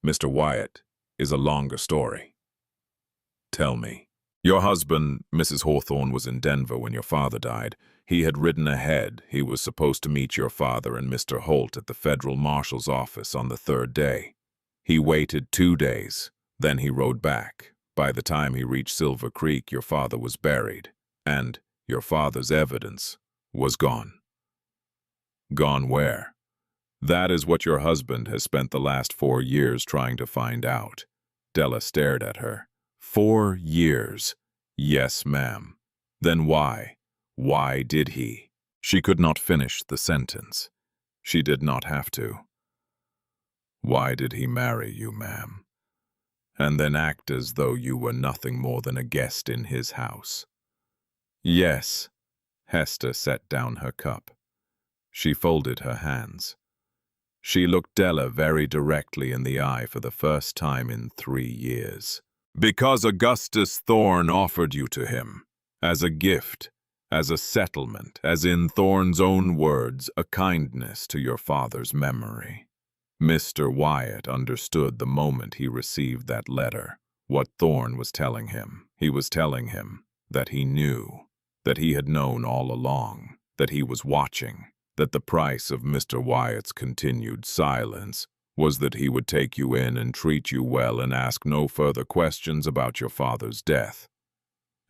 Mr. Wyatt is a longer story. Tell me. Your husband, Mrs. Hawthorne, was in Denver when your father died. He had ridden ahead. He was supposed to meet your father and Mr. Holt at the federal marshal's office on the 3rd day. He waited 2 days. Then he rode back. By the time he reached Silver Creek, your father was buried, and your father's evidence was gone. Gone where? That is what your husband has spent the last 4 years trying to find out. Della stared at her. 4 years. Yes, ma'am. Then why? Why did he? She could not finish the sentence. She did not have to. Why did he marry you, ma'am? And then act as though you were nothing more than a guest in his house. Yes. Hester set down her cup. She folded her hands. She looked Della very directly in the eye for the first time in 3 years. Because Augustus Thorne offered you to him, as a gift, as a settlement, as in Thorne's own words, a kindness to your father's memory. Mr. Wyatt understood the moment he received that letter what Thorne was telling him. He was telling him that he knew, that he had known all along, that he was watching, that the price of Mr. Wyatt's continued silence was that he would take you in and treat you well and ask no further questions about your father's death.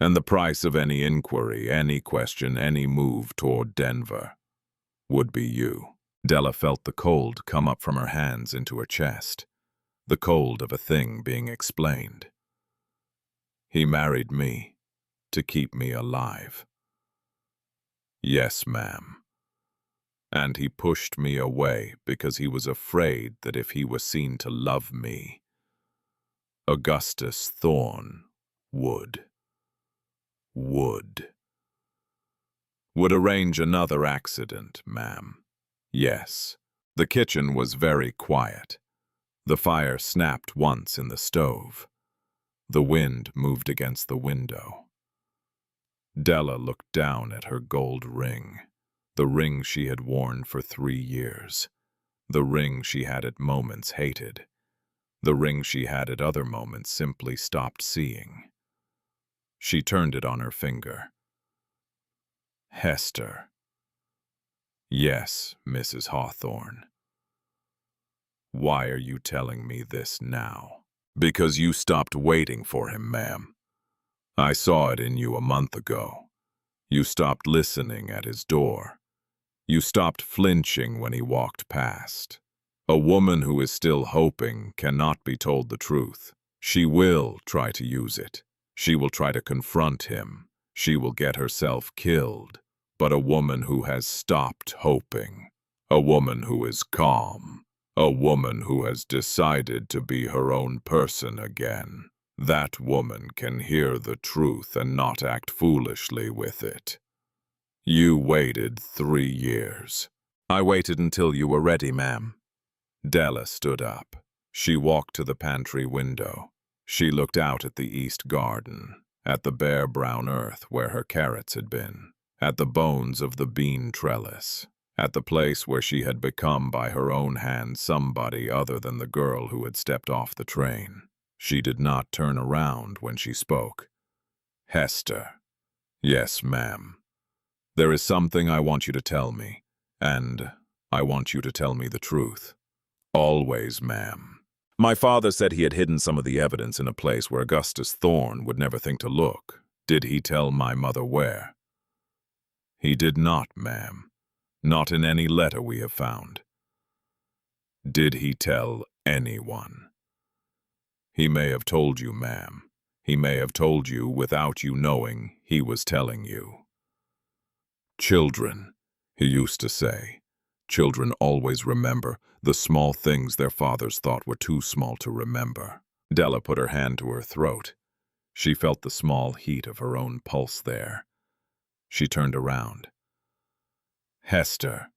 And the price of any inquiry, any question, any move toward Denver would be you. Della felt the cold come up from her hands into her chest, the cold of a thing being explained. He married me to keep me alive. Yes, ma'am. and he pushed me away because he was afraid that if he were seen to love me, Augustus Thorne would arrange another accident, ma'am. Yes. The kitchen was very quiet. The fire snapped once in the stove. The wind moved against the window. Della looked down at her gold ring, the ring she had worn for 3 years, the ring she had at moments hated, the ring she had at other moments simply stopped seeing. She turned it on her finger. Hester. Yes, Mrs. Hawthorne. Why are you telling me this now? Because you stopped waiting for him, ma'am. I saw it in you a month ago. You stopped listening at his door. You stopped flinching when he walked past. A woman who is still hoping cannot be told the truth. She will try to use it. She will try to confront him. She will get herself killed. But a woman who has stopped hoping, a woman who is calm, a woman who has decided to be her own person again, that woman can hear the truth and not act foolishly with it. You waited 3 years. I waited until you were ready, ma'am. Della stood up. She walked to the pantry window. She looked out at the east garden, at the bare brown earth where her carrots had been, at the bones of the bean trellis, at the place where she had become by her own hand somebody other than the girl who had stepped off the train. She did not turn around when she spoke. Hester. Yes, ma'am. There is something I want you to tell me, and I want you to tell me the truth. Always, ma'am. My father said he had hidden some of the evidence in a place where Augustus Thorne would never think to look. Did he tell my mother where? He did not, ma'am. Not in any letter we have found. Did he tell anyone? He may have told you, ma'am. He may have told you without you knowing he was telling you. Children, he used to say. Children always remember the small things their fathers thought were too small to remember. Della put her hand to her throat. She felt the small heat of her own pulse there. She turned around. Hester,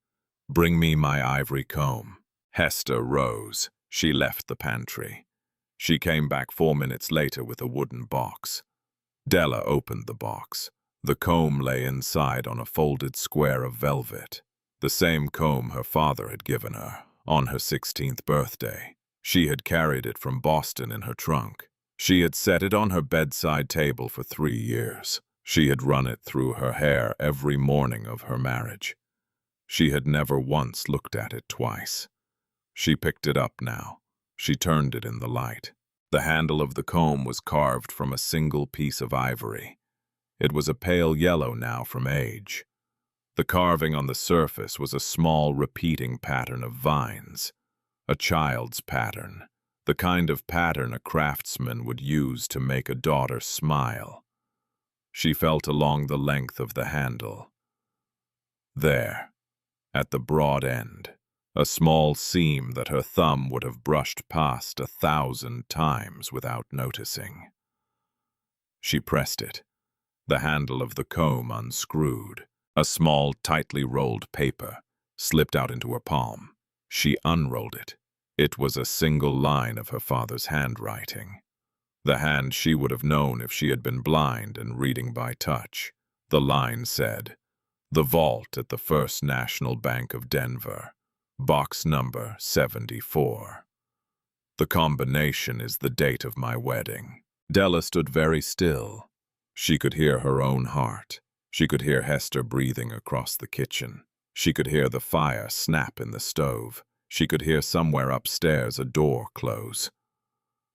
bring me my ivory comb. Hester rose. She left the pantry. She came back 4 minutes later with a wooden box. Della opened the box. The comb lay inside on a folded square of velvet, the same comb her father had given her on her 16th birthday. She had carried it from Boston in her trunk. She had set it on her bedside table for 3 years. She had run it through her hair every morning of her marriage. She had never once looked at it twice. She picked it up now. She turned it in the light. The handle of the comb was carved from a single piece of ivory. It was a pale yellow now from age. The carving on the surface was a small repeating pattern of vines, a child's pattern, the kind of pattern a craftsman would use to make a daughter smile. She felt along the length of the handle. There, at the broad end, a small seam that her thumb would have brushed past 1,000 times without noticing. She pressed it. The handle of the comb unscrewed. A small, tightly rolled paper slipped out into her palm. She unrolled it. It was a single line of her father's handwriting. The hand she would have known if she had been blind and reading by touch. The line said, "The vault at the First National Bank of Denver, box number 74. The combination is the date of my wedding." Della stood very still. She could hear her own heart. She could hear Hester breathing across the kitchen. She could hear the fire snap in the stove. She could hear somewhere upstairs a door close.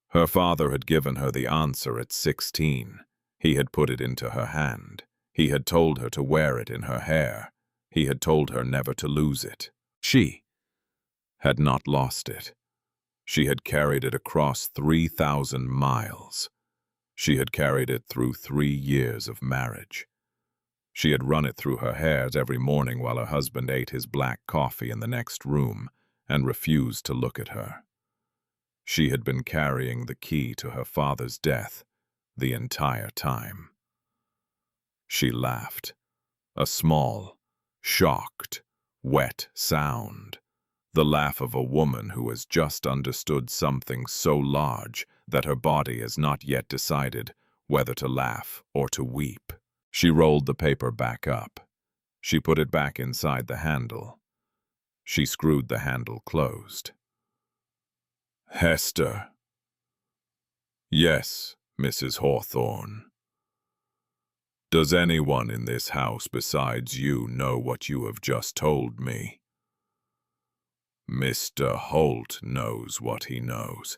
Her father had given her the answer at 16. He had put it into her hand. He had told her to wear it in her hair. He had told her never to lose it. She had not lost it. She had carried it across 3,000 miles. She had carried it through 3 years of marriage. She had run it through her hairs every morning while her husband ate his black coffee in the next room and refused to look at her. She had been carrying the key to her father's death the entire time. She laughed, a small, shocked, wet sound, the laugh of a woman who has just understood something so large that her body has not yet decided whether to laugh or to weep. She rolled the paper back up. She put it back inside the handle. She screwed the handle closed. Hester. Yes, Mrs. Hawthorne. Does anyone in this house besides you know what you have just told me? Mr. Holt knows what he knows.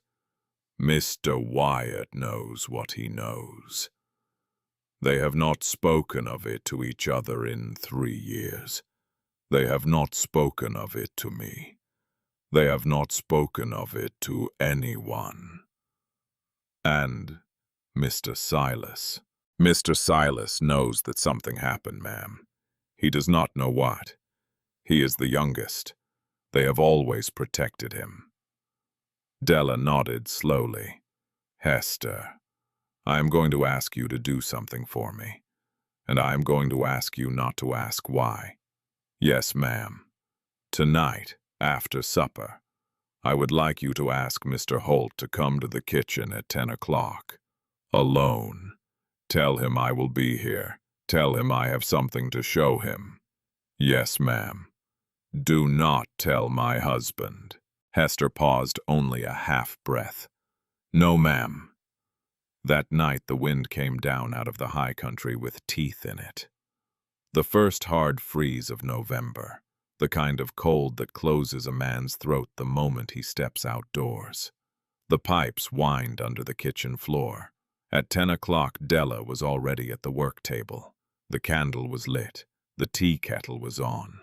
Mr. Wyatt knows what he knows. They have not spoken of it to each other in 3 years. They have not spoken of it to me. They have not spoken of it to anyone. And Mr. Silas. Mr. Silas knows that something happened, ma'am. He does not know what. He is the youngest. They have always protected him. Della nodded slowly. Hester, I am going to ask you to do something for me, and I am going to ask you not to ask why. Yes, ma'am. Tonight, after supper, I would like you to ask Mr. Holt to come to the kitchen at 10 o'clock. Alone. Tell him I will be here. Tell him I have something to show him. Yes, ma'am. Do not tell my husband. Hester paused only a half-breath. No, ma'am. That night the wind came down out of the high country with teeth in it. The first hard freeze of November, the kind of cold that closes a man's throat the moment he steps outdoors. The pipes whined under the kitchen floor. At 10 o'clock, Della was already at the work table. The candle was lit. The tea kettle was on.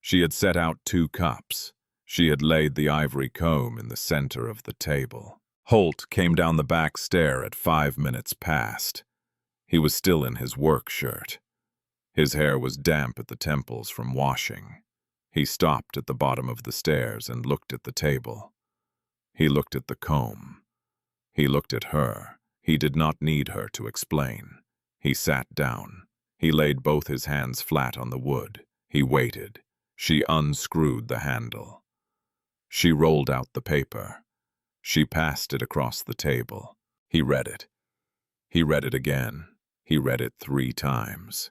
She had set out 2 cups. She had laid the ivory comb in the center of the table. Holt came down the back stair at 5 minutes past. He was still in his work shirt. His hair was damp at the temples from washing. He stopped at the bottom of the stairs and looked at the table. He looked at the comb. He looked at her. He did not need her to explain. He sat down. He laid both his hands flat on the wood. He waited. She unscrewed the handle. She rolled out the paper. She passed it across the table. He read it. He read it again. He read it 3 times.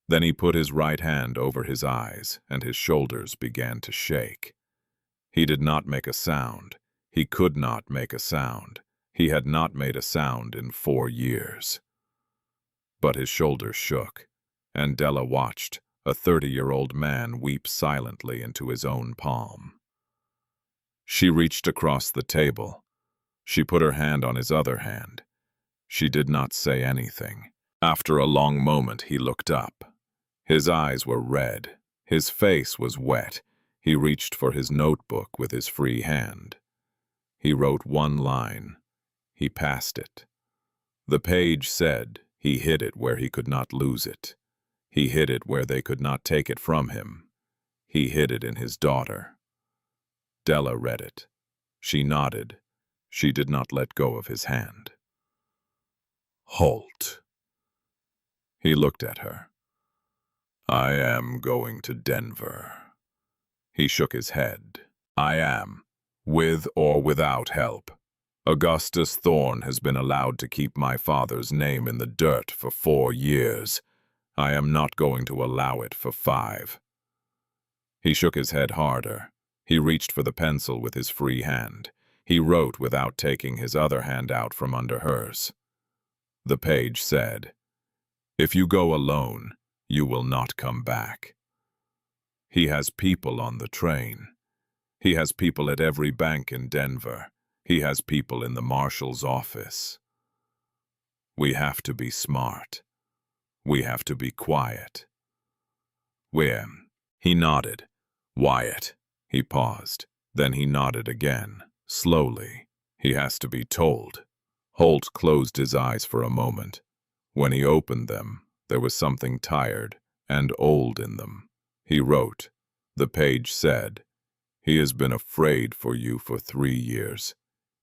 Then he put his right hand over his eyes, and his shoulders began to shake. He did not make a sound. He could not make a sound. He had not made a sound in 4 years. But his shoulders shook, and Della watched a 30-year-old man weep silently into his own palm. She reached across the table. She put her hand on his other hand. She did not say anything. After a long moment, he looked up. His eyes were red. His face was wet. He reached for his notebook with his free hand. He wrote 1 line. He passed it. The page said he hid it where he could not lose it. He hid it where they could not take it from him. He hid it in his daughter. Della read it. She nodded. She did not let go of his hand. Holt. He looked at her. I am going to Denver. He shook his head. I am, with or without help. Augustus Thorne has been allowed to keep my father's name in the dirt for 4 years. I am not going to allow it for 5. He shook his head harder. He reached for the pencil with his free hand. He wrote without taking his other hand out from under hers. The page said, If you go alone, you will not come back. He has people on the train. He has people at every bank in Denver. He has people in the marshal's office. We have to be smart. We have to be quiet. He nodded. Wyatt. He paused. Then he nodded again, slowly. He has to be told. Holt closed his eyes for a moment. When he opened them, There was something tired and old in them. He wrote. The page said, "He has been afraid for you for 3 years.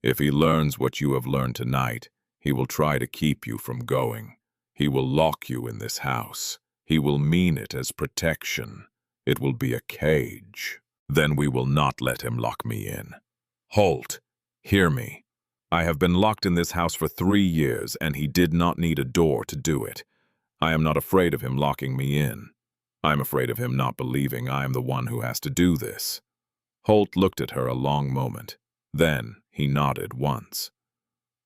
If he learns what you have learned tonight, he will try to keep you from going. He will lock you in this house. He will mean it as protection. It will be a cage. Then we will not let him lock me in. Holt, hear me. I have been locked in this house for 3 years, and he did not need a door to do it. I am not afraid of him locking me in. I'm afraid of him not believing I am the one who has to do this." Holt looked at her a long moment. Then he nodded once.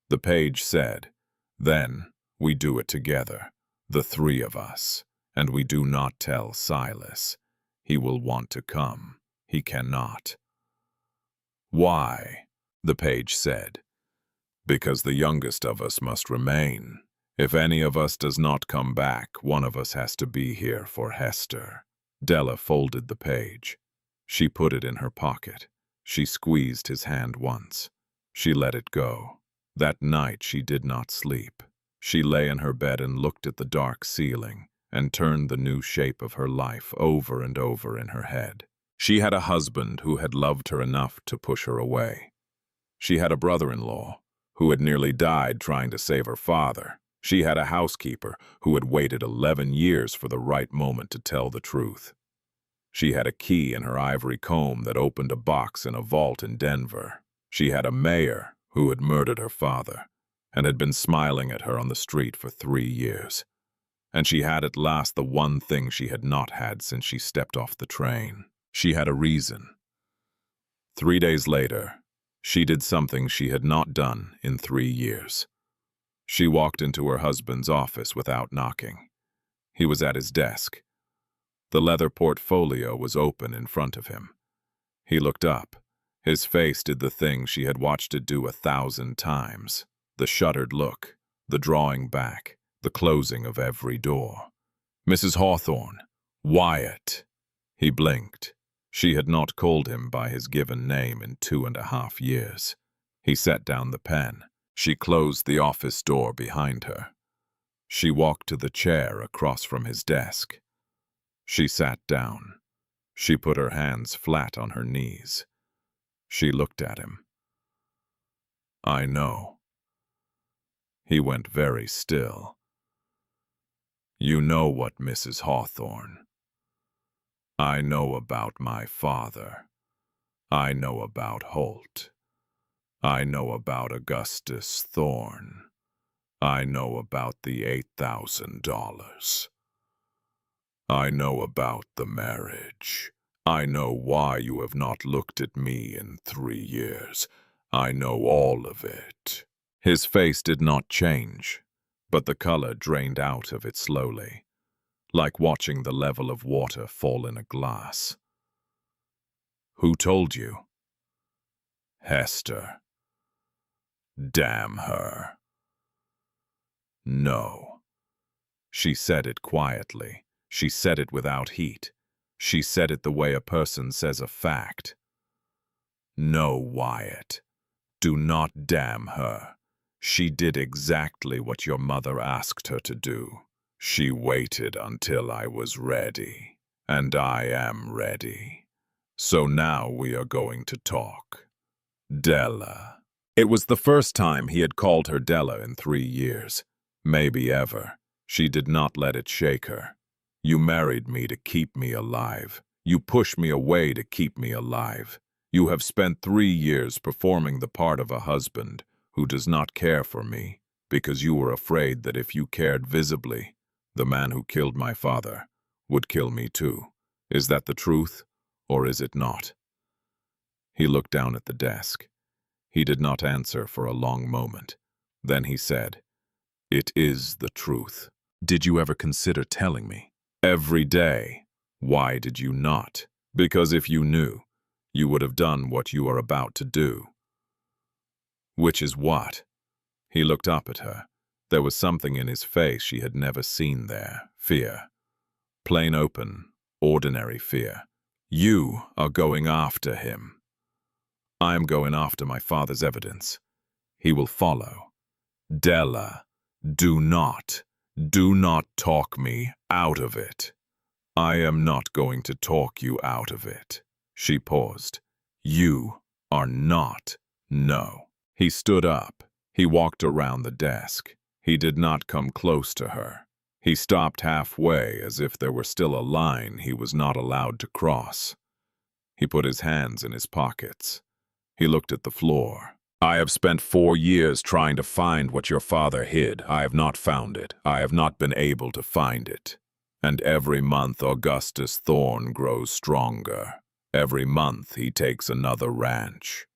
The page said, "Then we do it together, the three of us, and we do not tell Silas. He will want to come. He cannot." "Why?" the page said. "Because the youngest of us must remain. If any of us does not come back, one of us has to be here for Hester." Della folded the page. She put it in her pocket. She squeezed his hand once. She let it go. That night she did not sleep. She lay in her bed and looked at the dark ceiling and turned the new shape of her life over and over in her head. She had a husband who had loved her enough to push her away. She had a brother-in-law who had nearly died trying to save her father. She had a housekeeper who had waited 11 years for the right moment to tell the truth. She had a key in her ivory comb that opened a box in a vault in Denver. She had a mayor who had murdered her father and had been smiling at her on the street for 3 years. And she had at last the one thing she had not had since she stepped off the train. She had a reason. 3 days later, she did something she had not done in 3 years. She walked into her husband's office without knocking. He was at his desk. The leather portfolio was open in front of him. He looked up. His face did the thing she had watched it do 1,000 times. The shuttered look, the drawing back, the closing of every door. "Mrs. Hawthorne, Wyatt." He blinked. She had not called him by his given name in 2.5 years. He set down the pen. She closed the office door behind her. She walked to the chair across from his desk. She sat down. She put her hands flat on her knees. She looked at him. "I know." He went very still. "You know what, Mrs. Hawthorne? I know about my father. I know about Holt. I know about Augustus Thorne. I know about the $8,000. I know about the marriage. I know why you have not looked at me in 3 years. I know all of it." His face did not change, but the color drained out of it slowly, like watching the level of water fall in a glass. "Who told you?" "Hester. Damn her." "No." She said it quietly. She said it without heat. She said it the way a person says a fact. "No, Wyatt. Do not damn her. She did exactly what your mother asked her to do. She waited until I was ready, and I am ready. So now we are going to talk. Della." It was the first time he had called her Della in 3 years, maybe ever. She did not let it shake her. "You married me to keep me alive. You pushed me away to keep me alive. You have spent 3 years performing the part of a husband who does not care for me because you were afraid that if you cared visibly, the man who killed my father would kill me too. Is that the truth, or is it not?" He looked down at the desk. He did not answer for a long moment. Then he said, "It is the truth." "Did you ever consider telling me?" "Every day." "Why did you not?" "Because if you knew, you would have done what you are about to do." "Which is what?" He looked up at her. There was something in his face she had never seen there. Fear. Plain open, ordinary fear. "You are going after him." "I am going after my father's evidence. He will follow." "Della, do not. Do not talk me out of it. I am not going to talk you out of it. She paused. You are not. No. He stood up. He walked around the desk. He did not come close to her. He stopped halfway as if there were still a line he was not allowed to cross. He put his hands in his pockets. He looked at the floor. I have spent 4 years trying to find what your father hid. I have not found it. I have not been able to find it. And every month Augustus Thorne grows stronger. Every month he takes another ranch.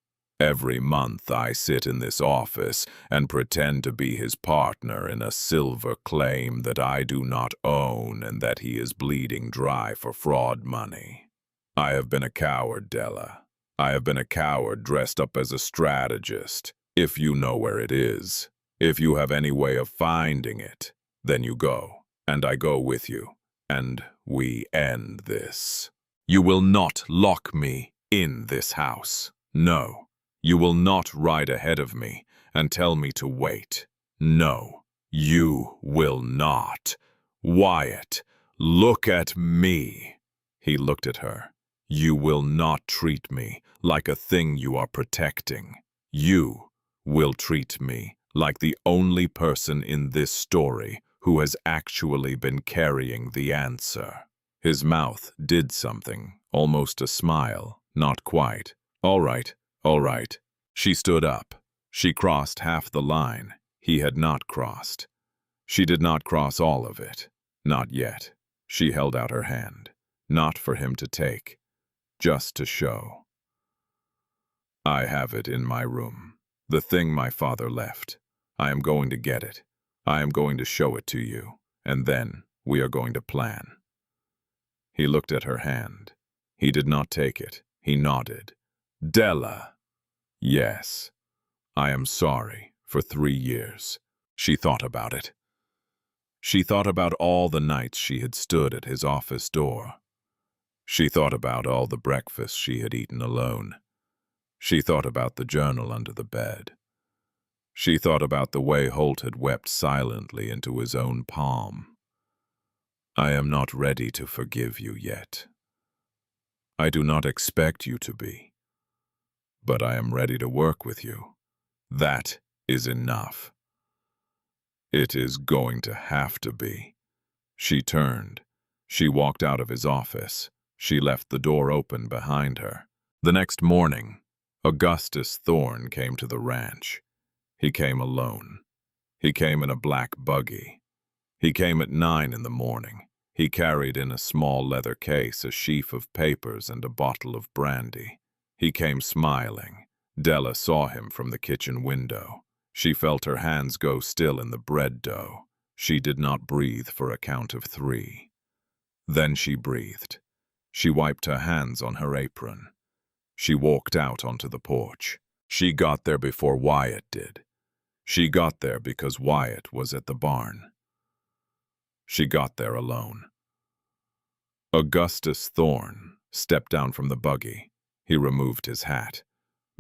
Every month I sit in this office and pretend to be his partner in a silver claim that I do not own and that he is bleeding dry for fraud money. I have been a coward, Della. I have been a coward dressed up as a strategist. If you know where it is, if you have any way of finding it, then you go, and I go with you, and we end this. You will not lock me in this house. No, you will not ride ahead of me and tell me to wait. No, you will not. Wyatt, look at me. He looked at her. You will not treat me like a thing you are protecting. You will treat me like the only person in this story who has actually been carrying the answer. His mouth did something, almost a smile, not quite. All right, all right. She stood up. She crossed half the line. He had not crossed. She did not cross all of it. Not yet. She held out her hand, not for him to take, just to show. I have it in my room. The thing my father left. I am going to get it. I am going to show it to you, and then we are going to plan. He looked at her hand. He did not take it. He nodded. Della. Yes. I am sorry for 3 years. She thought about it. She thought about all the nights she had stood at his office door. She thought about all the breakfasts she had eaten alone. She thought about the journal under the bed. She thought about the way Holt had wept silently into his own palm. I am not ready to forgive you yet. I do not expect you to be. But I am ready to work with you. That is enough. It is going to have to be. She turned. She walked out of his office. She left the door open behind her. The next morning, Augustus Thorne came to the ranch. He came alone. He came in a black buggy. He came at 9 in the morning. He carried in a small leather case a sheaf of papers and a bottle of brandy. He came smiling. Della saw him from the kitchen window. She felt her hands go still in the bread dough. She did not breathe for a count of 3. Then she breathed. She wiped her hands on her apron. She walked out onto the porch. She got there before Wyatt did. She got there because Wyatt was at the barn. She got there alone. Augustus Thorne stepped down from the buggy. He removed his hat.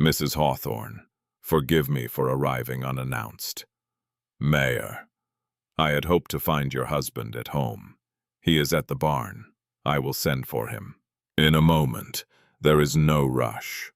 Mrs. Hawthorne, forgive me for arriving unannounced. Mayor, I had hoped to find your husband at home. He is at the barn. I will send for him. In a moment. There is no rush.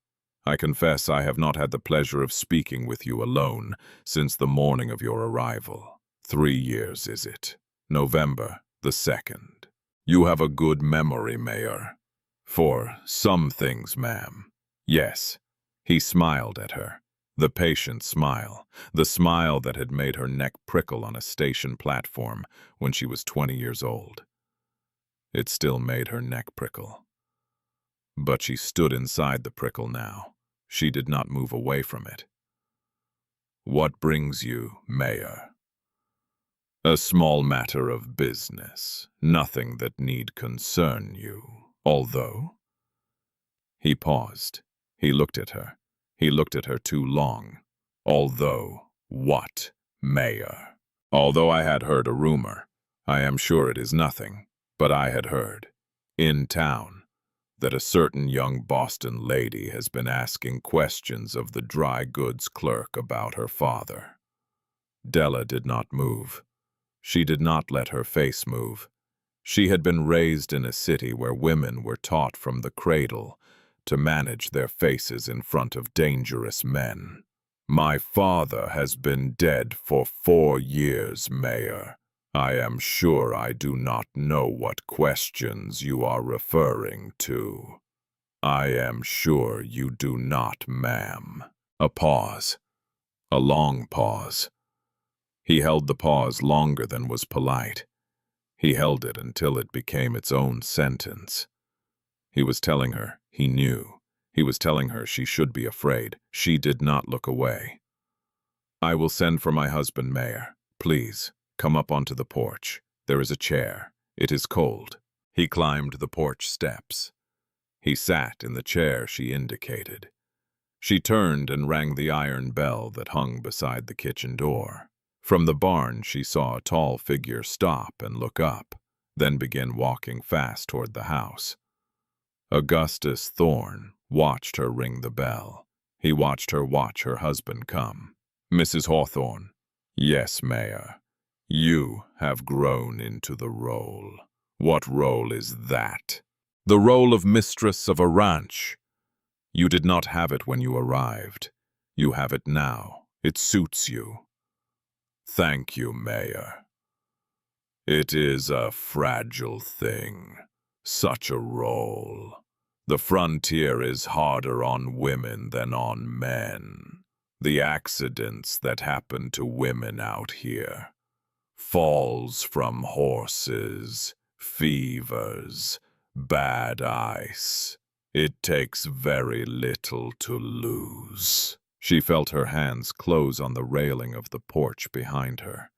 I confess I have not had the pleasure of speaking with you alone since the morning of your arrival. 3 years, is it? November the 2nd. You have a good memory, Mayor. For some things, ma'am. Yes. He smiled at her. The patient smile. The smile that had made her neck prickle on a station platform when she was 20 years old. It still made her neck prickle. But she stood inside the prickle now. She did not move away from it. What brings you, Mayor? A small matter of business, nothing that need concern you, although... He paused. He looked at her. He looked at her too long. Although what, Mayor? Although I had heard a rumor, I am sure it is nothing, but I had heard, in town, that a certain young Boston lady has been asking questions of the dry goods clerk about her father. Della did not move. She did not let her face move. She had been raised in a city where women were taught from the cradle to manage their faces in front of dangerous men. My father has been dead for 4 years, Mayor. I am sure I do not know what questions you are referring to. I am sure you do not, ma'am. A pause. A long pause. He held the pause longer than was polite. He held it until it became its own sentence. He was telling her he knew. He was telling her she should be afraid. She did not look away. I will send for my husband, Mayor. Please, come up onto the porch. There is a chair. It is cold. He climbed the porch steps. He sat in the chair she indicated. She turned and rang the iron bell that hung beside the kitchen door. From the barn, she saw a tall figure stop and look up, then begin walking fast toward the house. Augustus Thorne watched her ring the bell. He watched her watch her husband come. Mrs. Hawthorne. Yes, Mayor. You have grown into the role. What role is that? The role of mistress of a ranch. You did not have it when you arrived. You have it now. It suits you. Thank you, Mayor. It is a fragile thing, such a role. The frontier is harder on women than on men. The accidents that happen to women out here. Falls from horses, fevers, bad ice. It takes very little to lose. She felt her hands close on the railing of the porch behind her.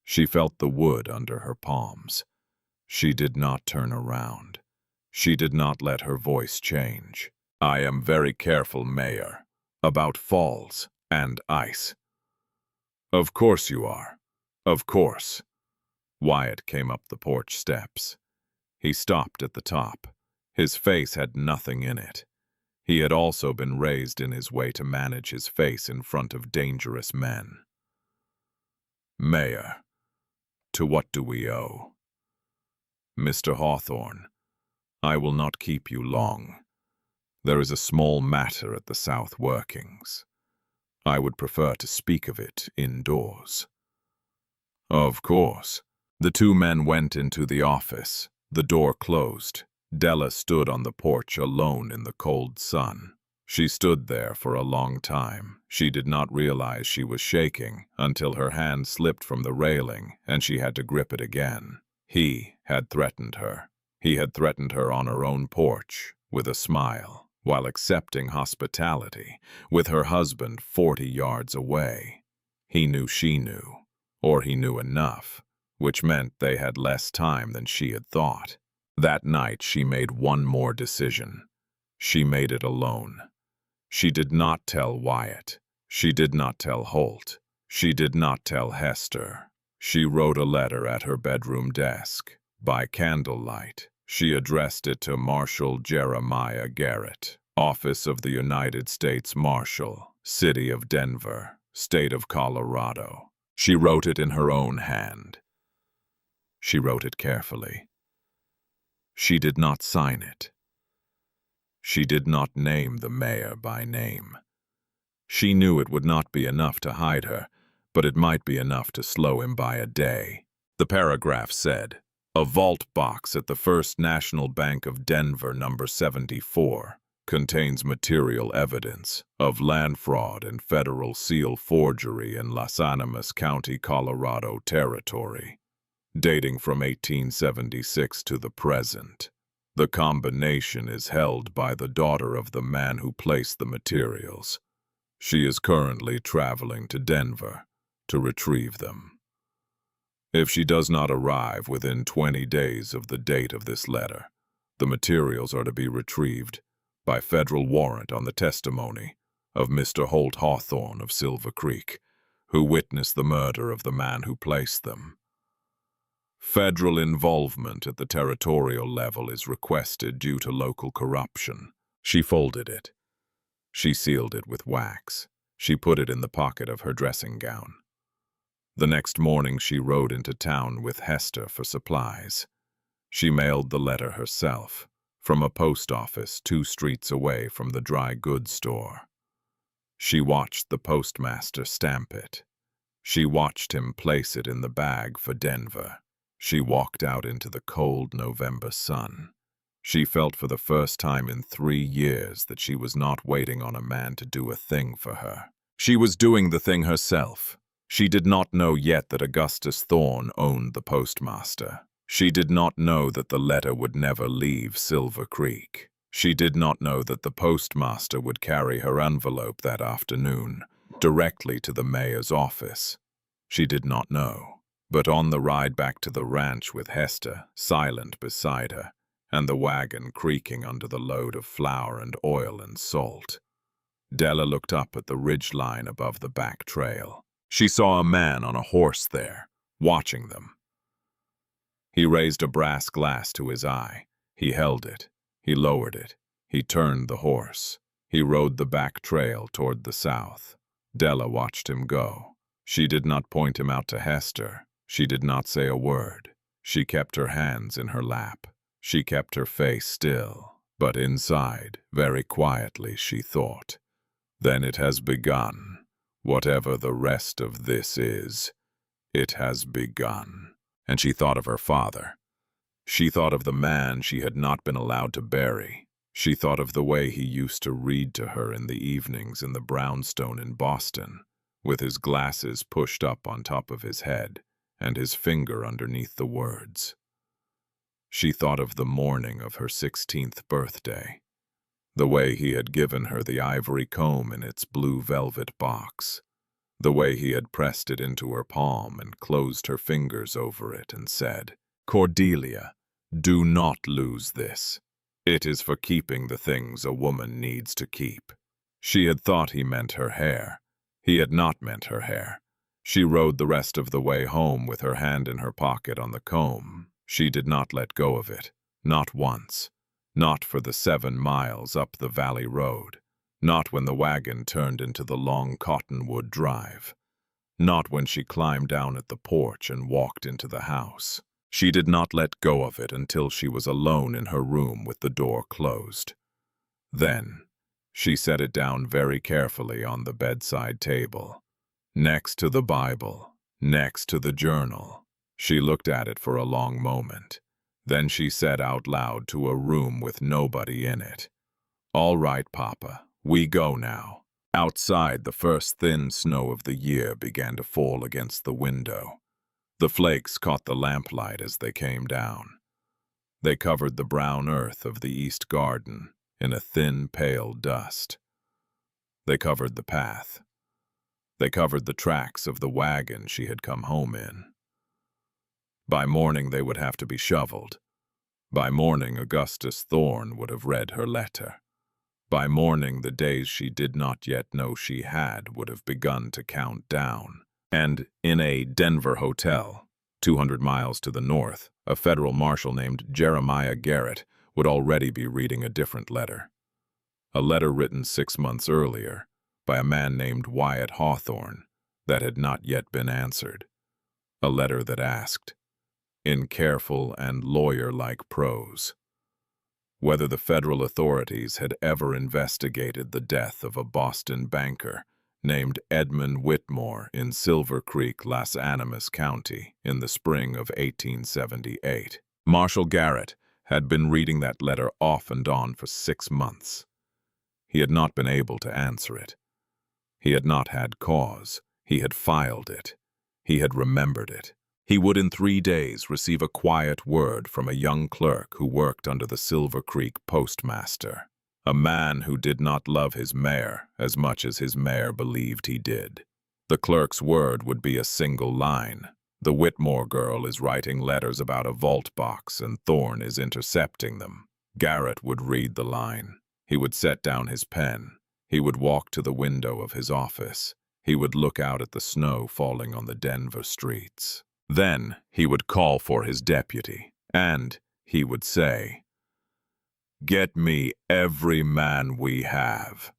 She felt the wood under her palms. She did not turn around. She did not let her voice change. I am very careful, Mayor, about falls and ice. Of course you are. Of course. Wyatt came up the porch steps. He stopped at the top. His face had nothing in it. He had also been raised in his way to manage his face in front of dangerous men. Mayor, to what do we owe? Mr. Hawthorne, I will not keep you long. There is a small matter at the South Workings. I would prefer to speak of it indoors. Of course. The two men went into the office. The door closed. Della stood on the porch alone in the cold sun. She stood there for a long time. She did not realize she was shaking until her hand slipped from the railing and she had to grip it again. He had threatened her. He had threatened her on her own porch, with a smile, while accepting hospitality, with her husband 40 yards away. He knew she knew, or he knew enough, which meant they had less time than she had thought. That night she made one more decision. She made it alone. She did not tell Wyatt. She did not tell Holt. She did not tell Hester. She wrote a letter at her bedroom desk. By candlelight, she addressed it to Marshal Jeremiah Garrett, Office of the United States Marshal, City of Denver, State of Colorado. She wrote it in her own hand. She wrote it carefully. She did not sign it. She did not name the mayor by name. She knew it would not be enough to hide her, but it might be enough to slow him by a day. The paragraph said, "A vault box at the First National Bank of Denver, number 74, contains material evidence of land fraud and federal seal forgery in Las Animas County, Colorado Territory, dating from 1876 to the present. The combination is held by the daughter of the man who placed the materials. She is currently traveling to Denver to retrieve them. If she does not arrive within 20 days of the date of this letter, the materials are to be retrieved by federal warrant on the testimony of Mr. Holt Hawthorne of Silver Creek, who witnessed the murder of the man who placed them. Federal involvement at the territorial level is requested due to local corruption." She folded it. She sealed it with wax. She put it in the pocket of her dressing gown. The next morning she rode into town with Hester for supplies. She mailed the letter herself, from a post office 2 streets away from the dry goods store. She watched the postmaster stamp it. She watched him place it in the bag for Denver. She walked out into the cold November sun. She felt for the first time in 3 years that she was not waiting on a man to do a thing for her. She was doing the thing herself. She did not know yet that Augustus Thorne owned the postmaster. She did not know that the letter would never leave Silver Creek. She did not know that the postmaster would carry her envelope that afternoon, directly to the mayor's office. She did not know. But on the ride back to the ranch with Hester, silent beside her, and the wagon creaking under the load of flour and oil and salt, Della looked up at the ridgeline above the back trail. She saw a man on a horse there, watching them. He raised a brass glass to his eye. He held it. He lowered it. He turned the horse. He rode the back trail toward the south. Della watched him go. She did not point him out to Hester. She did not say a word. She kept her hands in her lap. She kept her face still. But inside, very quietly, she thought, "Then it has begun. Whatever the rest of this is, it has begun." And she thought of her father. She thought of the man she had not been allowed to bury. She thought of the way he used to read to her in the evenings in the brownstone in Boston, with his glasses pushed up on top of his head and his finger underneath the words. She thought of the morning of her 16th birthday, the way he had given her the ivory comb in its blue velvet box, the way he had pressed it into her palm and closed her fingers over it and said, "Cordelia, do not lose this. It is for keeping the things a woman needs to keep." She had thought he meant her hair. He had not meant her hair. She rode the rest of the way home with her hand in her pocket on the comb. She did not let go of it, not once, not for the 7 miles up the valley road, not when the wagon turned into the long cottonwood drive, not when she climbed down at the porch and walked into the house. She did not let go of it until she was alone in her room with the door closed. Then, she set it down very carefully on the bedside table, next to the Bible, next to the journal. She looked at it for a long moment. Then she said out loud to a room with nobody in it, "All right, Papa, we go now." Outside, the first thin snow of the year began to fall against the window. The flakes caught the lamplight as they came down. They covered the brown earth of the east garden in a thin, pale dust. They covered the path. They covered the tracks of the wagon she had come home in. By morning they would have to be shoveled. By morning Augustus Thorne would have read her letter. By morning the days she did not yet know she had would have begun to count down. And in a Denver hotel, 200 miles to the north, a federal marshal named Jeremiah Garrett would already be reading a different letter. A letter written 6 months earlier by a man named Wyatt Hawthorne that had not yet been answered. A letter that asked, in careful and lawyer-like prose, whether the federal authorities had ever investigated the death of a Boston banker named Edmund Whitmore in Silver Creek, Las Animas County in the spring of 1878. Marshal Garrett had been reading that letter off and on for 6 months. He had not been able to answer it. He had not had cause. He had filed it. He had remembered it. He would in 3 days receive a quiet word from a young clerk who worked under the Silver Creek postmaster, a man who did not love his mare as much as his mare believed he did. The clerk's word would be a single line. "The Whitmore girl is writing letters about a vault box and Thorne is intercepting them." Garrett would read the line. He would set down his pen. He would walk to the window of his office. He would look out at the snow falling on the Denver streets. Then he would call for his deputy, and he would say, "Get me every man we have.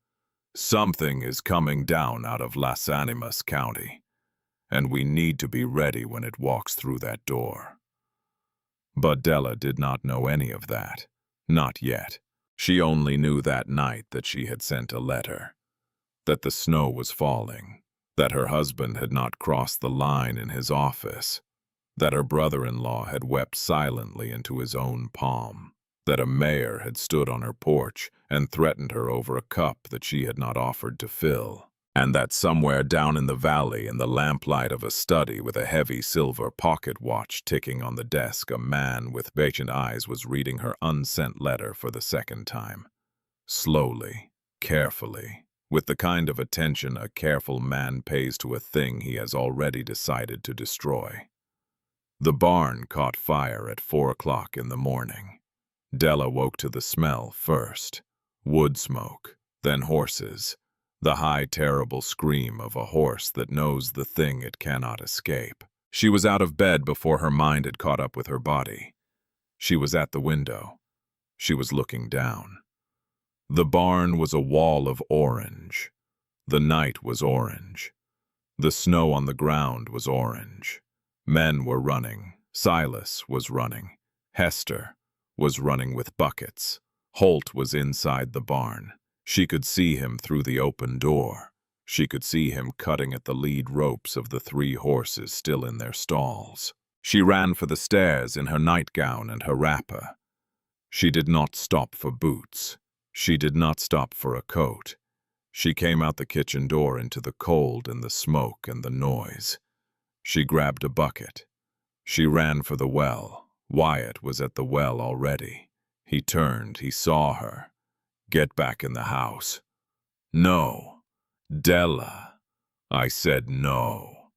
Something is coming down out of Las Animas County. and we need to be ready when it walks through that door." But Della did not know any of that. Not yet. She only knew that night that she had sent a letter, that the snow was falling, that her husband had not crossed the line in his office, that her brother-in-law had wept silently into his own palm, that a mayor had stood on her porch and threatened her over a cup that she had not offered to fill, and that somewhere down in the valley, in the lamplight of a study with a heavy silver pocket watch ticking on the desk, a man with vacant eyes was reading her unsent letter for the second time. Slowly, carefully, with the kind of attention a careful man pays to a thing he has already decided to destroy. The barn caught fire at 4 o'clock in the morning. Della woke to the smell first. Wood smoke, then horses. The high, terrible scream of a horse that knows the thing it cannot escape. She was out of bed before her mind had caught up with her body. She was at the window. She was looking down. The barn was a wall of orange. The night was orange. The snow on the ground was orange. Men were running. Silas was running. Hester was running with buckets. Holt was inside the barn. She could see him through the open door. She could see him cutting at the lead ropes of the 3 horses still in their stalls. She ran for the stairs in her nightgown and her wrapper. She did not stop for boots. She did not stop for a coat. She came out the kitchen door into the cold and the smoke and the noise. She grabbed a bucket. She ran for the well. Wyatt was at the well already. He turned. He saw her. "Get back in the house." "No. Della." "I said no."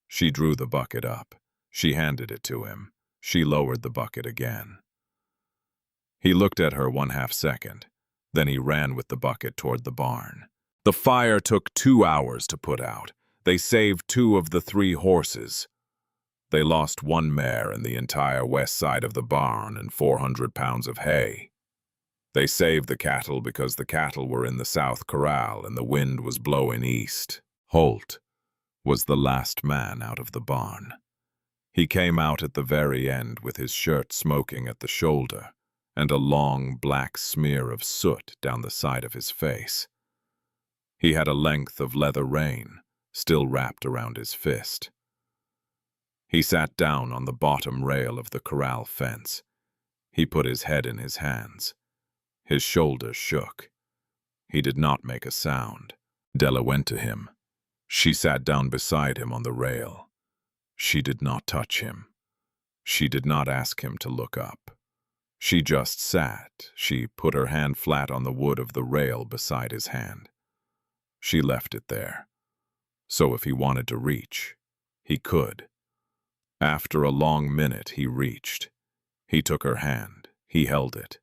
She drew the bucket up. She handed it to him. She lowered the bucket again. He looked at her 1/2 second. Then he ran with the bucket toward the barn. The fire took 2 hours to put out. They saved 2 of the 3 horses. They lost 1 mare and the entire west side of the barn and 400 pounds of hay. They saved the cattle because the cattle were in the south corral and the wind was blowing east. Holt was the last man out of the barn. He came out at the very end with his shirt smoking at the shoulder and a long black smear of soot down the side of his face. He had a length of leather rein still wrapped around his fist. He sat down on the bottom rail of the corral fence. He put his head in his hands. His shoulders shook. He did not make a sound. Della went to him. She sat down beside him on the rail. She did not touch him. She did not ask him to look up. She just sat. She put her hand flat on the wood of the rail beside his hand. She left it there. So if he wanted to reach, he could. After a long minute, he reached. He took her hand. He held it.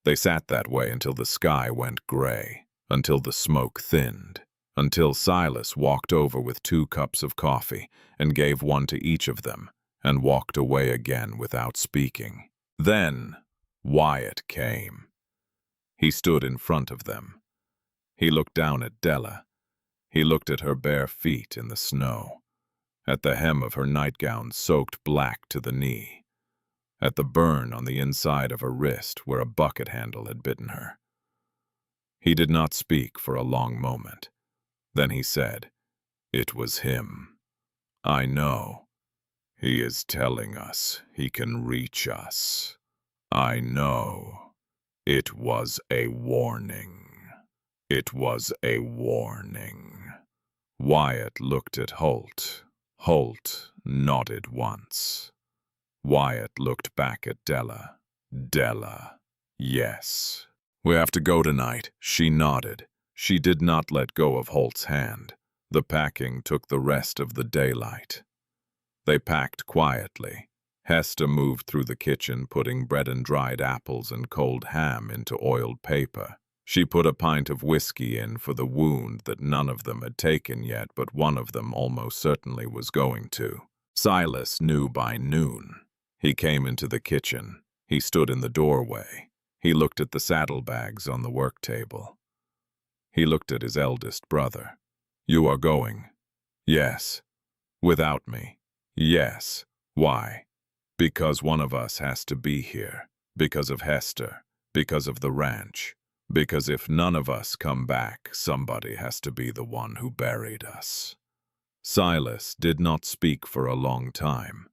They sat that way until the sky went gray, until the smoke thinned, until Silas walked over with 2 cups of coffee and gave 1 to each of them and walked away again without speaking. Then Wyatt came. He stood in front of them. He looked down at Della. He looked at her bare feet in the snow, at the hem of her nightgown soaked black to the knee, at the burn on the inside of her wrist where a bucket handle had bitten her. He did not speak for a long moment. Then he said, "It was him. I know. He is telling us he can reach us. I know. It was a warning. It was a warning." Wyatt looked at Holt. Holt nodded once. Wyatt looked back at Della. Della, yes. "We have to go tonight." She nodded. She did not let go of Holt's hand. The packing took the rest of the daylight. They packed quietly. Hester moved through the kitchen, putting bread and dried apples and cold ham into oiled paper. She put a pint of whiskey in for the wound that none of them had taken yet, but one of them almost certainly was going to. Silas knew by noon. He came into the kitchen. He stood in the doorway. He looked at the saddlebags on the work table. He looked at his eldest brother. "You are going?" "Yes." Without me? Yes. Why? Because one of us has to be here. Because of Hester. Because of the ranch. Because if none of us come back, somebody has to be the one who buried us. Silas did not speak for a long time.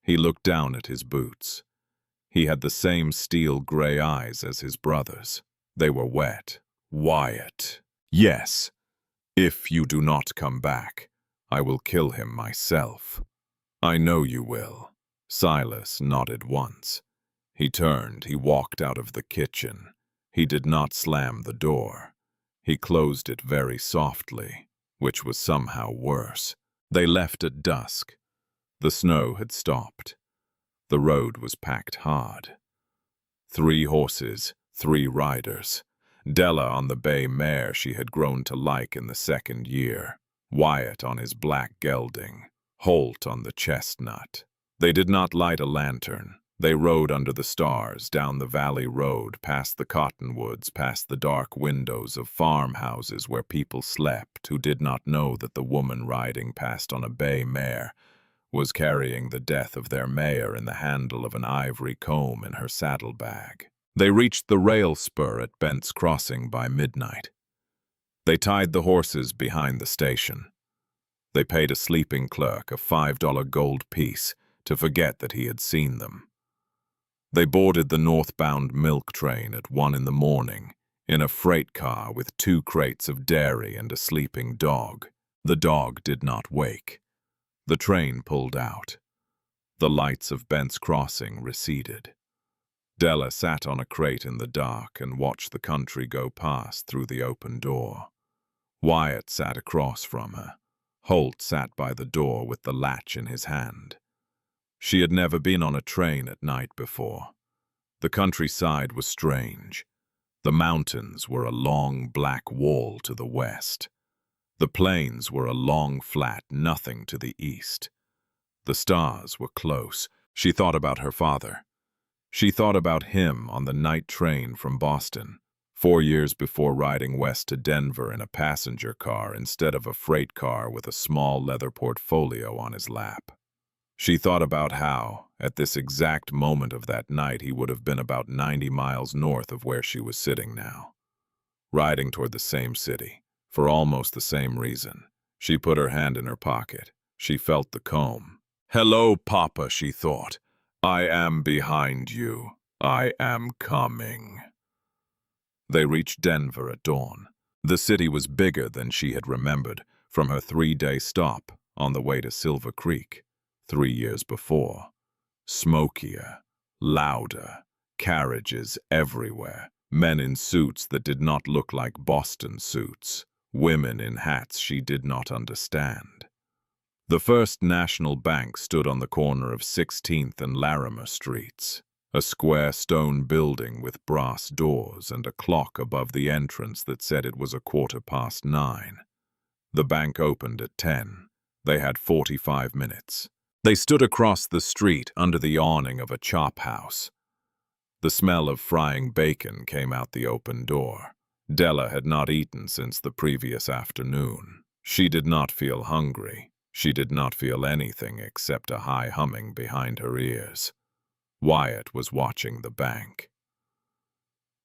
He looked down at his boots. He had the same steel gray eyes as his brothers. They were wet. Wyatt. Yes. If you do not come back, I will kill him myself. I know you will. Silas nodded once. He turned, he walked out of the kitchen. He did not slam the door. He closed it very softly, which was somehow worse. They left at dusk. The snow had stopped. The road was packed hard. 3 horses, 3 riders. Della on the bay mare she had grown to like in the 2nd year. Wyatt on his black gelding. Holt on the chestnut. They did not light a lantern. They rode under the stars, down the valley road, past the cottonwoods, past the dark windows of farmhouses where people slept who did not know that the woman riding past on a bay mare was carrying the death of their mayor in the handle of an ivory comb in her saddlebag. They reached the rail spur at Bent's Crossing by midnight. They tied the horses behind the station. They paid a sleeping clerk a $5 gold piece to forget that he had seen them. They boarded the northbound milk train at 1 in the morning in a freight car with 2 crates of dairy and a sleeping dog. The dog did not wake. The train pulled out. The lights of Bent's Crossing receded. Della sat on a crate in the dark and watched the country go past through the open door. Wyatt sat across from her. Holt sat by the door with the latch in his hand. She had never been on a train at night before. The countryside was strange. The mountains were a long black wall to the west. The plains were a long flat nothing to the east. The stars were close. She thought about her father. She thought about him on the night train from Boston, 4 years before riding west to Denver in a passenger car instead of a freight car with a small leather portfolio on his lap. She thought about how, at this exact moment of that night, he would have been about 90 miles north of where she was sitting now, riding toward the same city, for almost the same reason. She put her hand in her pocket. She felt the comb. "Hello, Papa," she thought. "I am behind you. I am coming." They reached Denver at dawn. The city was bigger than she had remembered from her 3-day stop on the way to Silver Creek 3 years before. Smokier, louder, carriages everywhere, men in suits that did not look like Boston suits, women in hats she did not understand. The First National Bank stood on the corner of 16th and Larimer Streets, a square stone building with brass doors and a clock above the entrance that said it was 9:15. The bank opened at 10. They had 45 minutes. They stood across the street under the awning of a chop house. The smell of frying bacon came out the open door. Della had not eaten since the previous afternoon. She did not feel hungry. She did not feel anything except a high humming behind her ears. Wyatt was watching the bank.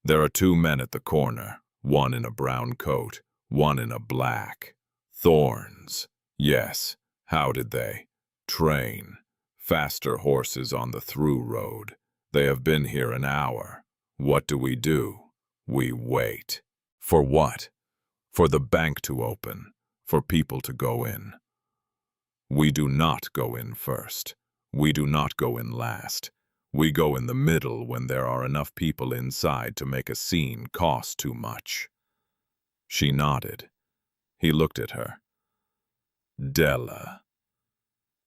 "There are 2 men at the corner, one in a brown coat, one in a black. Thorns. Yes. How did they? Train. Faster horses on the through road. They have been here an hour. What do? We wait. For what? For the bank to open. For people to go in. We do not go in first. We do not go in last. We go in the middle when there are enough people inside to make a scene cost too much." She nodded. He looked at her. "Della."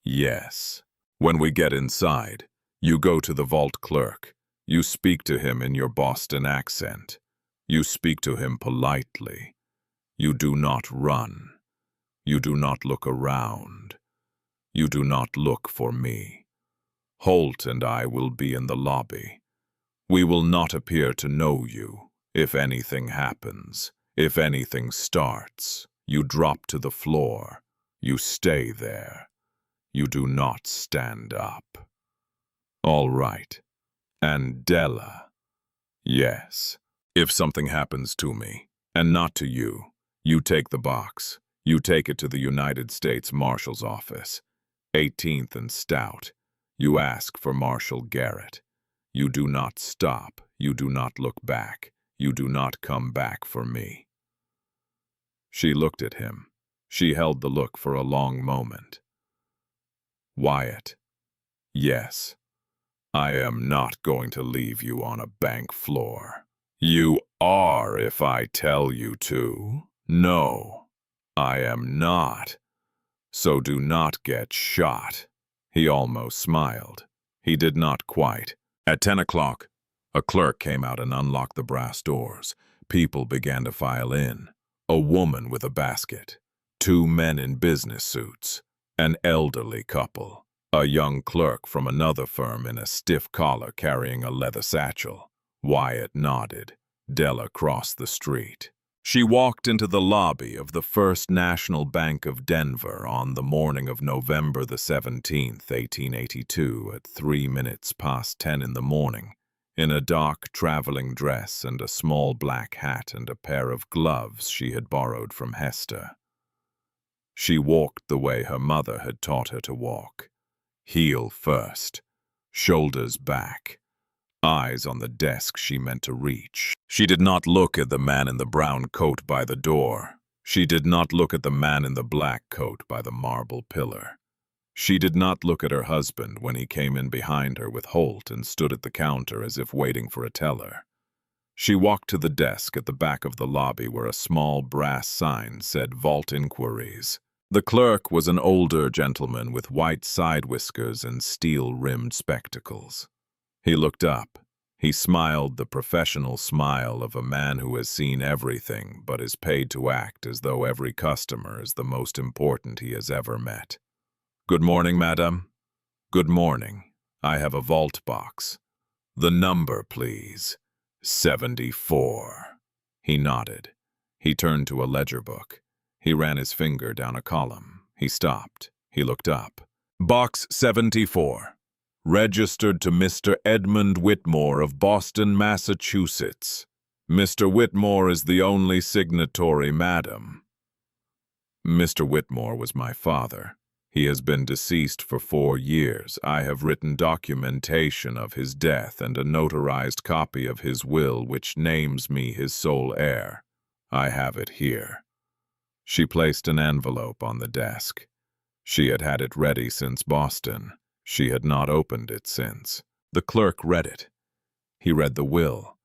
"Yes. When we get inside, you go to the vault clerk. You speak to him in your Boston accent. You speak to him politely. You do not run. You do not look around. You do not look for me. Holt and I will be in the lobby. We will not appear to know you. If anything happens, if anything starts, you drop to the floor. You stay there. You do not stand up. All right. And Della. Yes. If something happens to me, and not to you, you take the box. You take it to the United States Marshal's office, 18th and Stout. You ask for Marshal Garrett. You do not stop. You do not look back. You do not come back for me. She looked at him. She held the look for a long moment. Wyatt. Yes. I am not going to leave you on a bank floor. You are if I tell you to. No, I am not. So do not get shot. He almost smiled. He did not quite. At 10 o'clock, a clerk came out and unlocked the brass doors. People began to file in. A woman with a basket. 2 men in business suits. An elderly couple. A young clerk from another firm in a stiff collar carrying a leather satchel. Wyatt nodded. Della crossed the street. She walked into the lobby of the First National Bank of Denver on the morning of November the 17th, 1882, at 3 minutes past 10 in the morning, in a dark traveling dress and a small black hat and a pair of gloves she had borrowed from Hester. She walked the way her mother had taught her to walk. Heel first, shoulders back, eyes on the desk she meant to reach. She did not look at the man in the brown coat by the door. She did not look at the man in the black coat by the marble pillar. She did not look at her husband when he came in behind her with Holt and stood at the counter as if waiting for a teller. She walked to the desk at the back of the lobby where a small brass sign said Vault Inquiries. The clerk was an older gentleman with white side whiskers and steel-rimmed spectacles. He looked up. He smiled the professional smile of a man who has seen everything but is paid to act as though every customer is the most important he has ever met. "Good morning, madam." "Good morning. I have a vault box." "The number, please." 74. He nodded. He turned to a ledger book. He ran his finger down a column. He stopped. He looked up. "Box 74. Registered to Mr. Edmund Whitmore of Boston, Massachusetts. Mr. Whitmore is the only signatory, madam." Mr. Whitmore was my father. He has been deceased for 4 years. I have written documentation of his death and a notarized copy of his will which names me his sole heir. I have it here. She placed an envelope on the desk. She had had it ready since Boston. She had not opened it since. The clerk read it. He read the will.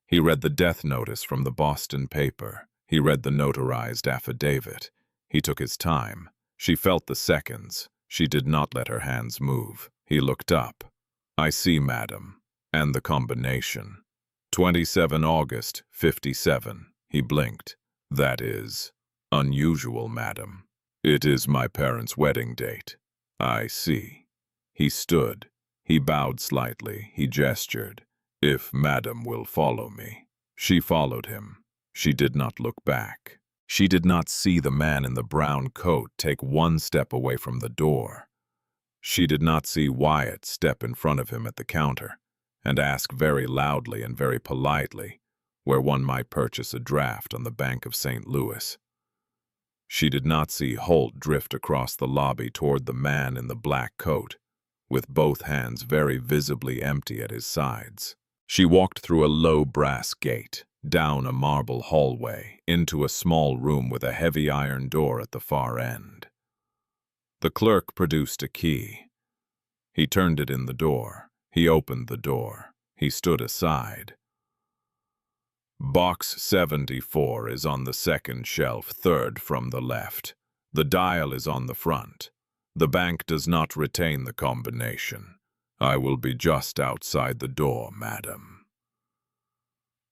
He read the death notice from the Boston paper. He read the notarized affidavit. He took his time. She felt the seconds. She did not let her hands move. He looked up. "I see, madam. And the combination. 27 August, 57. He blinked. "That is unusual, madam. It is my parents' wedding date." "I see." He stood. He bowed slightly. He gestured. "If madam will follow me." She followed him. She did not look back. She did not see the man in the brown coat take 1 step away from the door. She did not see Wyatt step in front of him at the counter and ask very loudly and very politely where one might purchase a draft on the Bank of St. Louis. She did not see Holt drift across the lobby toward the man in the black coat, with both hands very visibly empty at his sides. She walked through a low brass gate, down a marble hallway, into a small room with a heavy iron door at the far end. The clerk produced a key. He turned it in the door. He opened the door. He stood aside. "Box 74 is on the second shelf, third from the left. The dial is on the front. The bank does not retain the combination. I will be just outside the door, madam."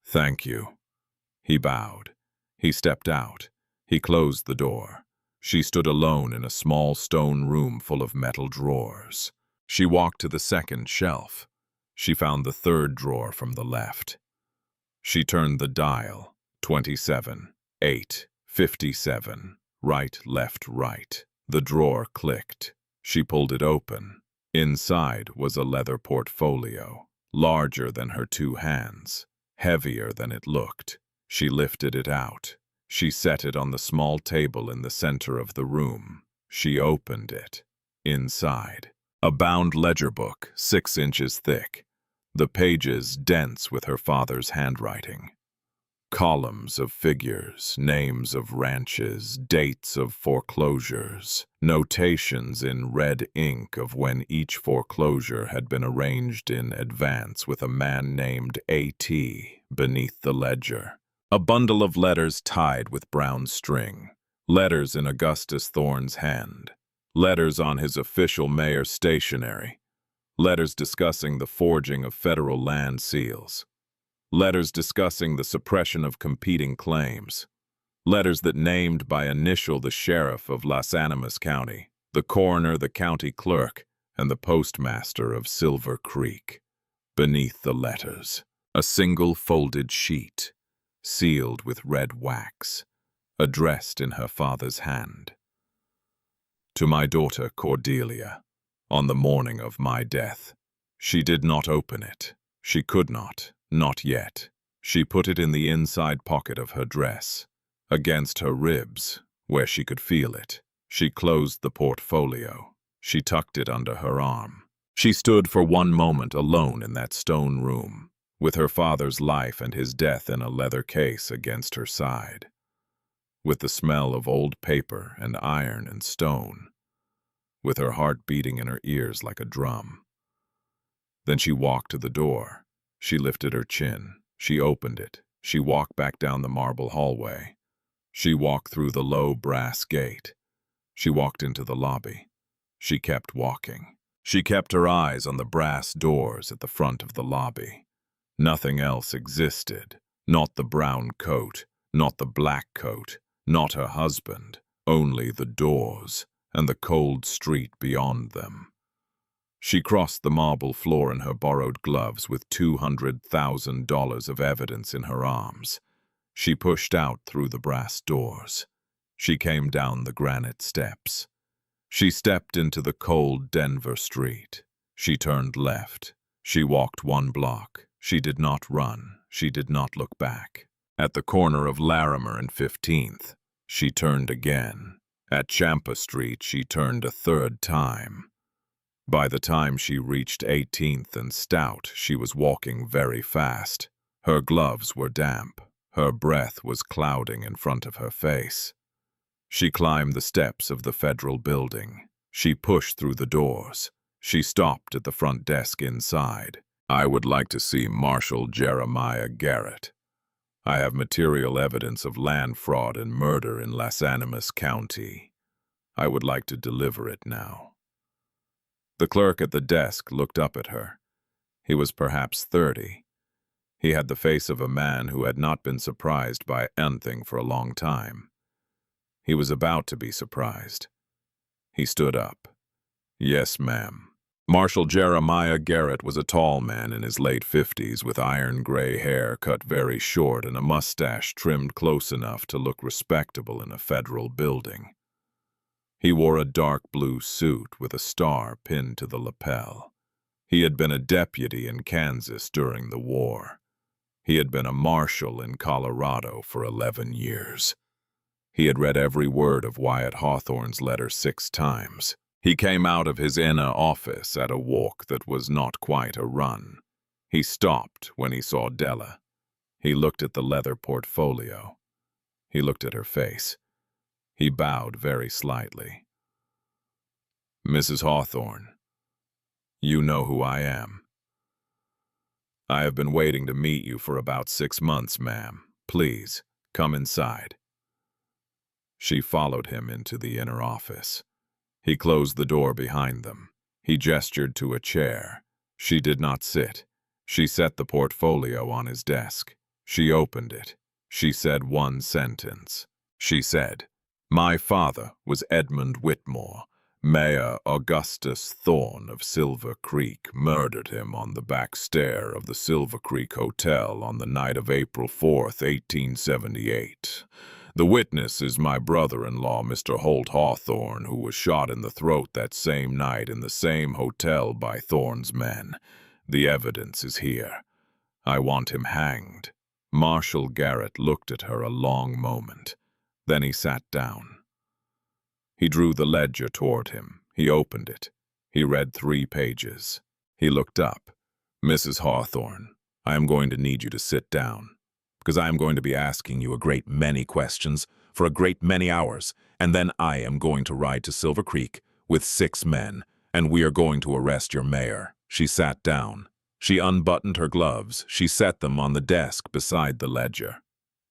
"Thank you." He bowed. He stepped out. He closed the door. She stood alone in a small stone room full of metal drawers. She walked to the second shelf. She found the third drawer from the left. She turned the dial. 27, 8, 57. Right, left, right. The drawer clicked. She pulled it open. Inside was a leather portfolio, larger than her two hands, heavier than it looked. She lifted it out. She set it on the small table in the center of the room. She opened it. Inside, a bound ledger book, 6 inches thick, the pages dense with her father's handwriting. Columns of figures, names of ranches, dates of foreclosures, notations in red ink of when each foreclosure had been arranged in advance with a man named A.T. beneath the ledger. A bundle of letters tied with brown string. Letters in Augustus Thorne's hand. Letters on his official mayor's stationery. Letters discussing the forging of federal land seals. Letters discussing the suppression of competing claims. Letters that named by initial the sheriff of Las Animas County, the coroner, the county clerk, and the postmaster of Silver Creek. Beneath the letters, a single folded sheet, sealed with red wax, addressed in her father's hand. To my daughter Cordelia, on the morning of my death. She did not open it. She could not yet. She put it in the inside pocket of her dress, against her ribs, where she could feel it. She closed the portfolio. She tucked it under her arm. She stood for one moment alone in that stone room, with her father's life and his death in a leather case against her side, with the smell of old paper and iron and stone, with her heart beating in her ears like a drum. Then she walked to the door. She lifted her chin. She opened it. She walked back down the marble hallway. She walked through the low brass gate. She walked into the lobby. She kept walking. She kept her eyes on the brass doors at the front of the lobby. Nothing else existed. Not the brown coat, not the black coat, not her husband, only the doors and the cold street beyond them. She crossed the marble floor in her borrowed gloves with $200,000 of evidence in her arms. She pushed out through the brass doors. She came down the granite steps. She stepped into the cold Denver street. She turned left. She walked 1 block. She did not run. She did not look back. At the corner of Larimer and 15th, she turned again. At Champa Street, she turned a 3rd time. By the time she reached 18th and Stout, she was walking very fast. Her gloves were damp. Her breath was clouding in front of her face. She climbed the steps of the federal building. She pushed through the doors. She stopped at the front desk inside. I would like to see Marshal Jeremiah Garrett. I have material evidence of land fraud and murder in Las Animas County. I would like to deliver it now. The clerk at the desk looked up at her. He was perhaps 30. He had the face of a man who had not been surprised by anything for a long time. He was about to be surprised. He stood up. Yes, ma'am. Marshal Jeremiah Garrett was a tall man in his late 50s with iron-gray hair cut very short and a mustache trimmed close enough to look respectable in a federal building. He wore a dark blue suit with a star pinned to the lapel. He had been a deputy in Kansas during the war. He had been a marshal in Colorado for 11 years. He had read every word of Wyatt Hawthorne's letter 6 times. He came out of his inner office at a walk that was not quite a run. He stopped when he saw Della. He looked at the leather portfolio. He looked at her face. He bowed very slightly. Mrs. Hawthorne, you know who I am. I have been waiting to meet you for about 6 months, ma'am. Please, come inside. She followed him into the inner office. He closed the door behind them. He gestured to a chair. She did not sit. She set the portfolio on his desk. She opened it. She said one sentence. She said, "My father was Edmund Whitmore. Mayor Augustus Thorne of Silver Creek murdered him on the back stair of the Silver Creek Hotel on the night of April 4th, 1878. The witness is my brother-in-law, Mr. Holt Hawthorne, who was shot in the throat that same night in the same hotel by Thorne's men. The evidence is here. I want him hanged." Marshal Garrett looked at her a long moment. Then he sat down. He drew the ledger toward him. He opened it. He read 3 pages. He looked up. "Mrs. Hawthorne, I am going to need you to sit down, because I am going to be asking you a great many questions for a great many hours, and then I am going to ride to Silver Creek with 6 men, and we are going to arrest your mayor." She sat down. She unbuttoned her gloves. She set them on the desk beside the ledger.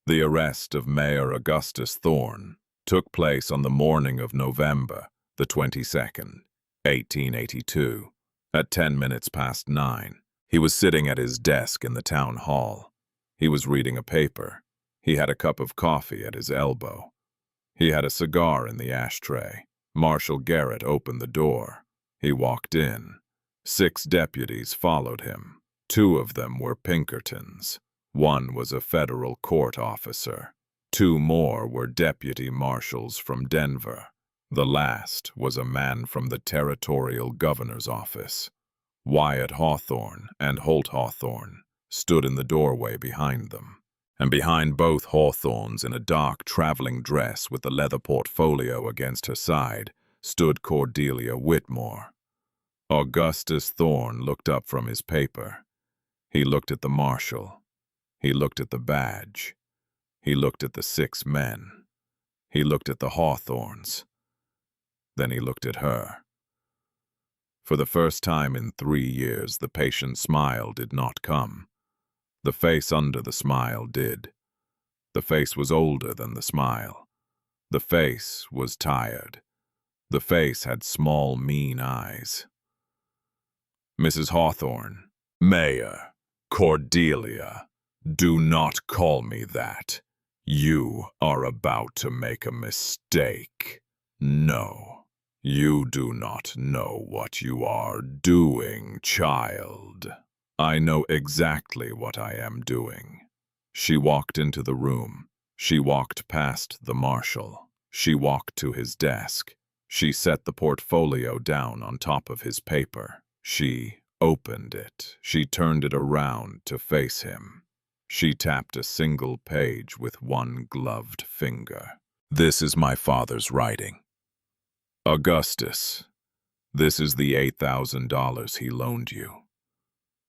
The arrest of Mayor Augustus Thorne took place on the morning of November the 22nd, 1882, at 10 minutes past 9. He was sitting at his desk in the town hall. He was reading a paper. He had a cup of coffee at his elbow. He had a cigar in the ashtray. Marshal Garrett opened the door. He walked in. 6 deputies followed him. 2 of them were Pinkertons. 1 was a federal court officer. 2 more were deputy marshals from Denver. The last was a man from the territorial governor's office. Wyatt Hawthorne and Holt Hawthorne stood in the doorway behind them, and behind both Hawthornes, in a dark traveling dress with the leather portfolio against her side, stood Cordelia Whitmore. Augustus Thorne looked up from his paper. He looked at the marshal. He looked at the badge. He looked at the 6 men. He looked at the Hawthornes. Then he looked at her. For the first time in 3 years, the patient smile did not come. The face under the smile did. The face was older than the smile. The face was tired. The face had small, mean eyes. "Mrs. Hawthorne, Mayor, Cordelia, do not call me that. You are about to make a mistake. No, you do not know what you are doing, child." "I know exactly what I am doing." She walked into the room. She walked past the marshal. She walked to his desk. She set the portfolio down on top of his paper. She opened it. She turned it around to face him. She tapped a single page with 1 gloved finger. "This is my father's writing. Augustus, this is the $8,000 he loaned you.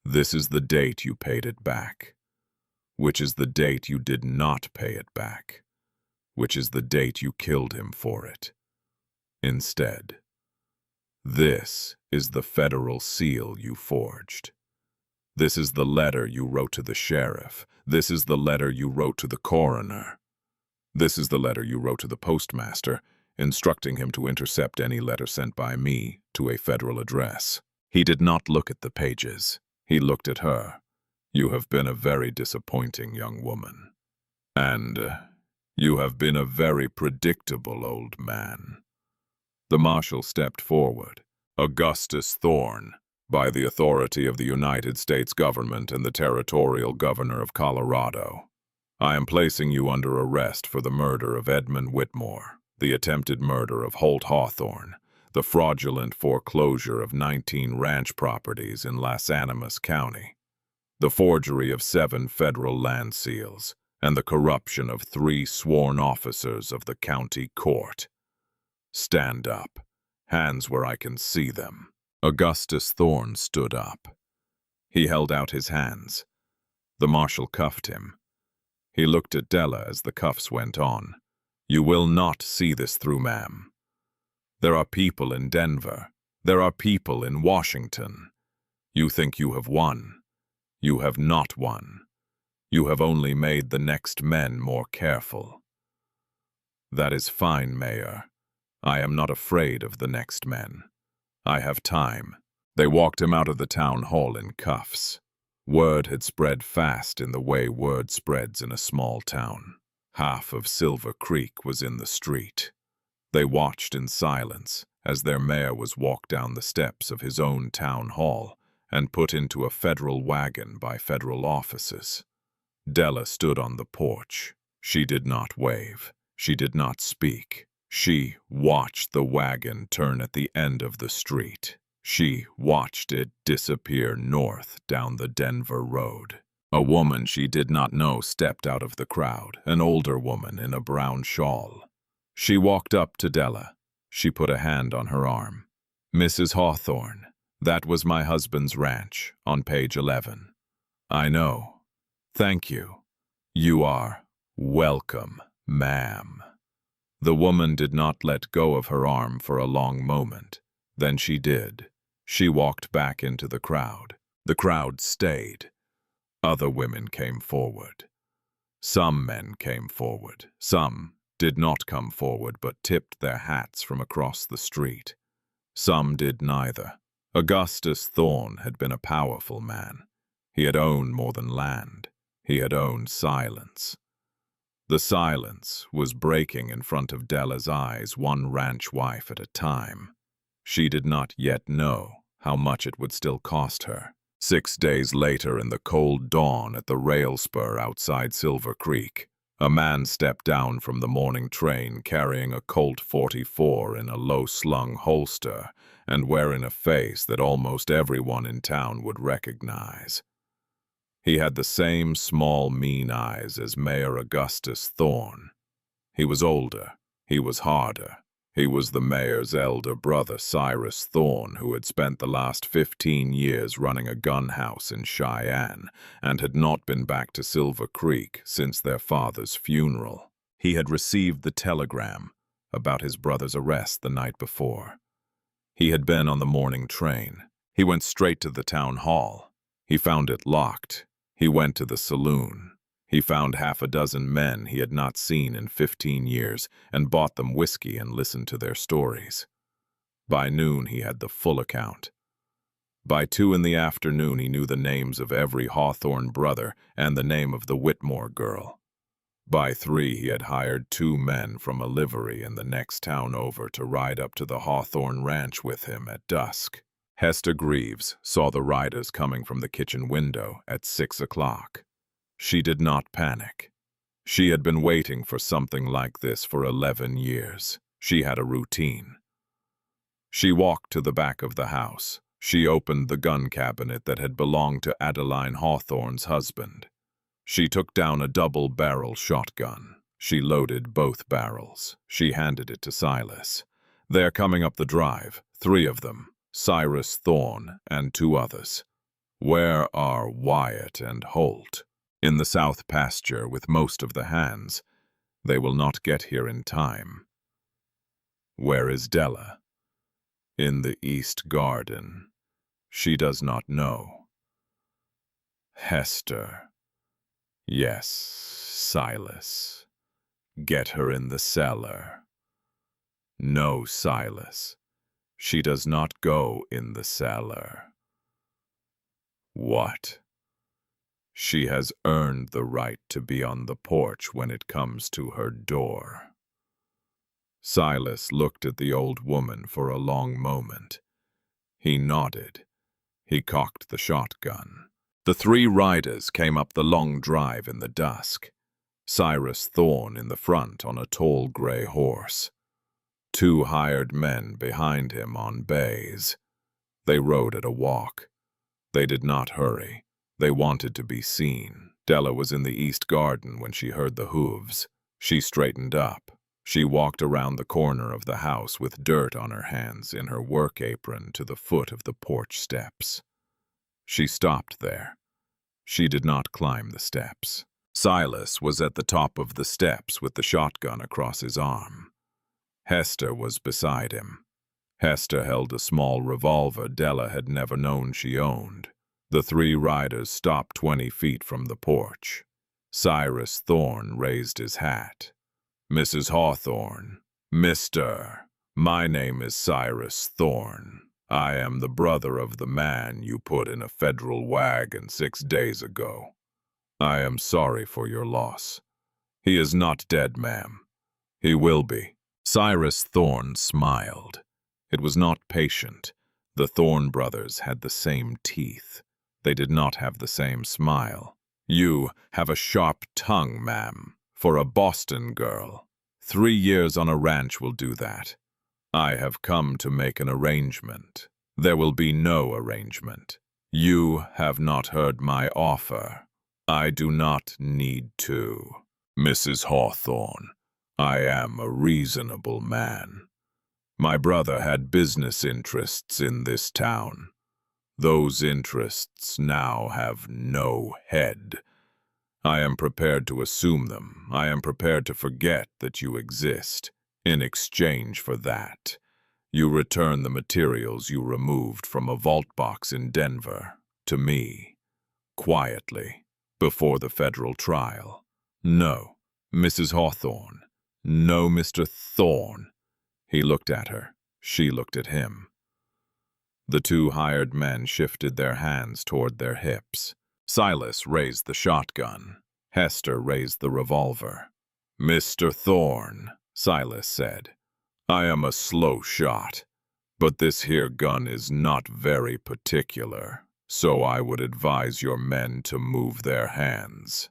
This is the date you paid it back, which is the date you did not pay it back, which is the date you killed him for it. Instead, this is the federal seal you forged. This is the letter you wrote to the sheriff. This is the letter you wrote to the coroner. This is the letter you wrote to the postmaster, instructing him to intercept any letter sent by me to a federal address." He did not look at the pages. He looked at her. "You have been a very disappointing young woman. And you have been a very predictable old man." The marshal stepped forward. "Augustus Thorne, by the authority of the United States government and the territorial governor of Colorado, I am placing you under arrest for the murder of Edmund Whitmore, the attempted murder of Holt Hawthorne, the fraudulent foreclosure of 19 ranch properties in Las Animas County, the forgery of 7 federal land seals, and the corruption of 3 sworn officers of the county court. Stand up, hands where I can see them." Augustus Thorne stood up. He held out his hands. The marshal cuffed him. He looked at Della as the cuffs went on. "You will not see this through, ma'am. There are people in Denver. There are people in Washington. You think you have won. You have not won. You have only made the next men more careful." "That is fine, Mayor. I am not afraid of the next men. I have time." They walked him out of the town hall in cuffs. Word had spread fast in the way word spreads in a small town. Half of Silver Creek was in the street. They watched in silence as their mayor was walked down the steps of his own town hall and put into a federal wagon by federal officers. Della stood on the porch. She did not wave. She did not speak. She watched the wagon turn at the end of the street. She watched it disappear north down the Denver road. A woman she did not know stepped out of the crowd, an older woman in a brown shawl. She walked up to Della. She put a hand on her arm. "Mrs. Hawthorne, that was my husband's ranch, on page 11. I know. Thank you. You are welcome, ma'am." The woman did not let go of her arm for a long moment. Then she did. She walked back into the crowd. The crowd stayed. Other women came forward. Some men came forward. Some did not come forward but tipped their hats from across the street. Some did neither. Augustus Thorne had been a powerful man. He had owned more than land. He had owned silence. The silence was breaking in front of Della's eyes, one ranch wife at a time. She did not yet know how much it would still cost her. 6 days later, in the cold dawn at the rail spur outside Silver Creek, a man stepped down from the morning train carrying a Colt .44 in a low-slung holster and wearing a face that almost everyone in town would recognize. He had the same small, mean eyes as Mayor Augustus Thorne. He was older. He was harder. He was the mayor's elder brother, Cyrus Thorne, who had spent the last 15 years running a gun house in Cheyenne and had not been back to Silver Creek since their father's funeral. He had received the telegram about his brother's arrest the night before. He had been on the morning train. He went straight to the town hall. He found it locked. He went to the saloon. He found half a dozen men he had not seen in 15 years and bought them whiskey and listened to their stories. By noon, he had the full account. By 2 in the afternoon, he knew the names of every Hawthorne brother and the name of the Whitmore girl. By 3, he had hired 2 men from a livery in the next town over to ride up to the Hawthorne ranch with him at dusk. Hester Greaves saw the riders coming from the kitchen window at 6 o'clock. She did not panic. She had been waiting for something like this for 11 years. She had a routine. She walked to the back of the house. She opened the gun cabinet that had belonged to Adeline Hawthorne's husband. She took down a double-barrel shotgun. She loaded both barrels. She handed it to Silas. "They're coming up the drive, 3 of them. Cyrus Thorne and 2 others. Where are Wyatt and Holt?" "In the south pasture with most of the hands. They will not get here in time." "Where is Della?" "In the east garden. She does not know." "Hester." "Yes, Silas. Get her in the cellar." "No, Silas. She does not go in the cellar." "What?" "She has earned the right to be on the porch when it comes to her door." Silas looked at the old woman for a long moment. He nodded. He cocked the shotgun. The 3 riders came up the long drive in the dusk. Cyrus Thorne in the front on a tall gray horse. 2 hired men behind him on bays. They rode at a walk. They did not hurry. They wanted to be seen. Della was in the east garden when she heard the hooves. She straightened up. She walked around the corner of the house with dirt on her hands in her work apron to the foot of the porch steps. She stopped there. She did not climb the steps. Silas was at the top of the steps with the shotgun across his arm. Hester was beside him. Hester held a small revolver Della had never known she owned. The 3 riders stopped 20 feet from the porch. Cyrus Thorne raised his hat. "Mrs. Hawthorne, Mr. My name is Cyrus Thorne. I am the brother of the man you put in a federal wagon 6 days ago. I am sorry for your loss. He is not dead, ma'am. He will be." Cyrus Thorne smiled. It was not patient. The Thorne brothers had the same teeth. They did not have the same smile. "You have a sharp tongue, ma'am, for a Boston girl. 3 years on a ranch will do that. I have come to make an arrangement. There will be no arrangement. You have not heard my offer. I do not need to. Mrs. Hawthorne, I am a reasonable man. My brother had business interests in this town. Those interests now have no head. I am prepared to assume them. I am prepared to forget that you exist. In exchange for that, you return the materials you removed from a vault box in Denver to me, quietly, before the federal trial. No, Mrs. Hawthorne. No, Mr. Thorne. He looked at her. She looked at him. The two hired men shifted their hands toward their hips. Silas raised the shotgun. Hester raised the revolver. Mr. Thorne, Silas said, I am a slow shot, but this here gun is not very particular, so I would advise your men to move their hands.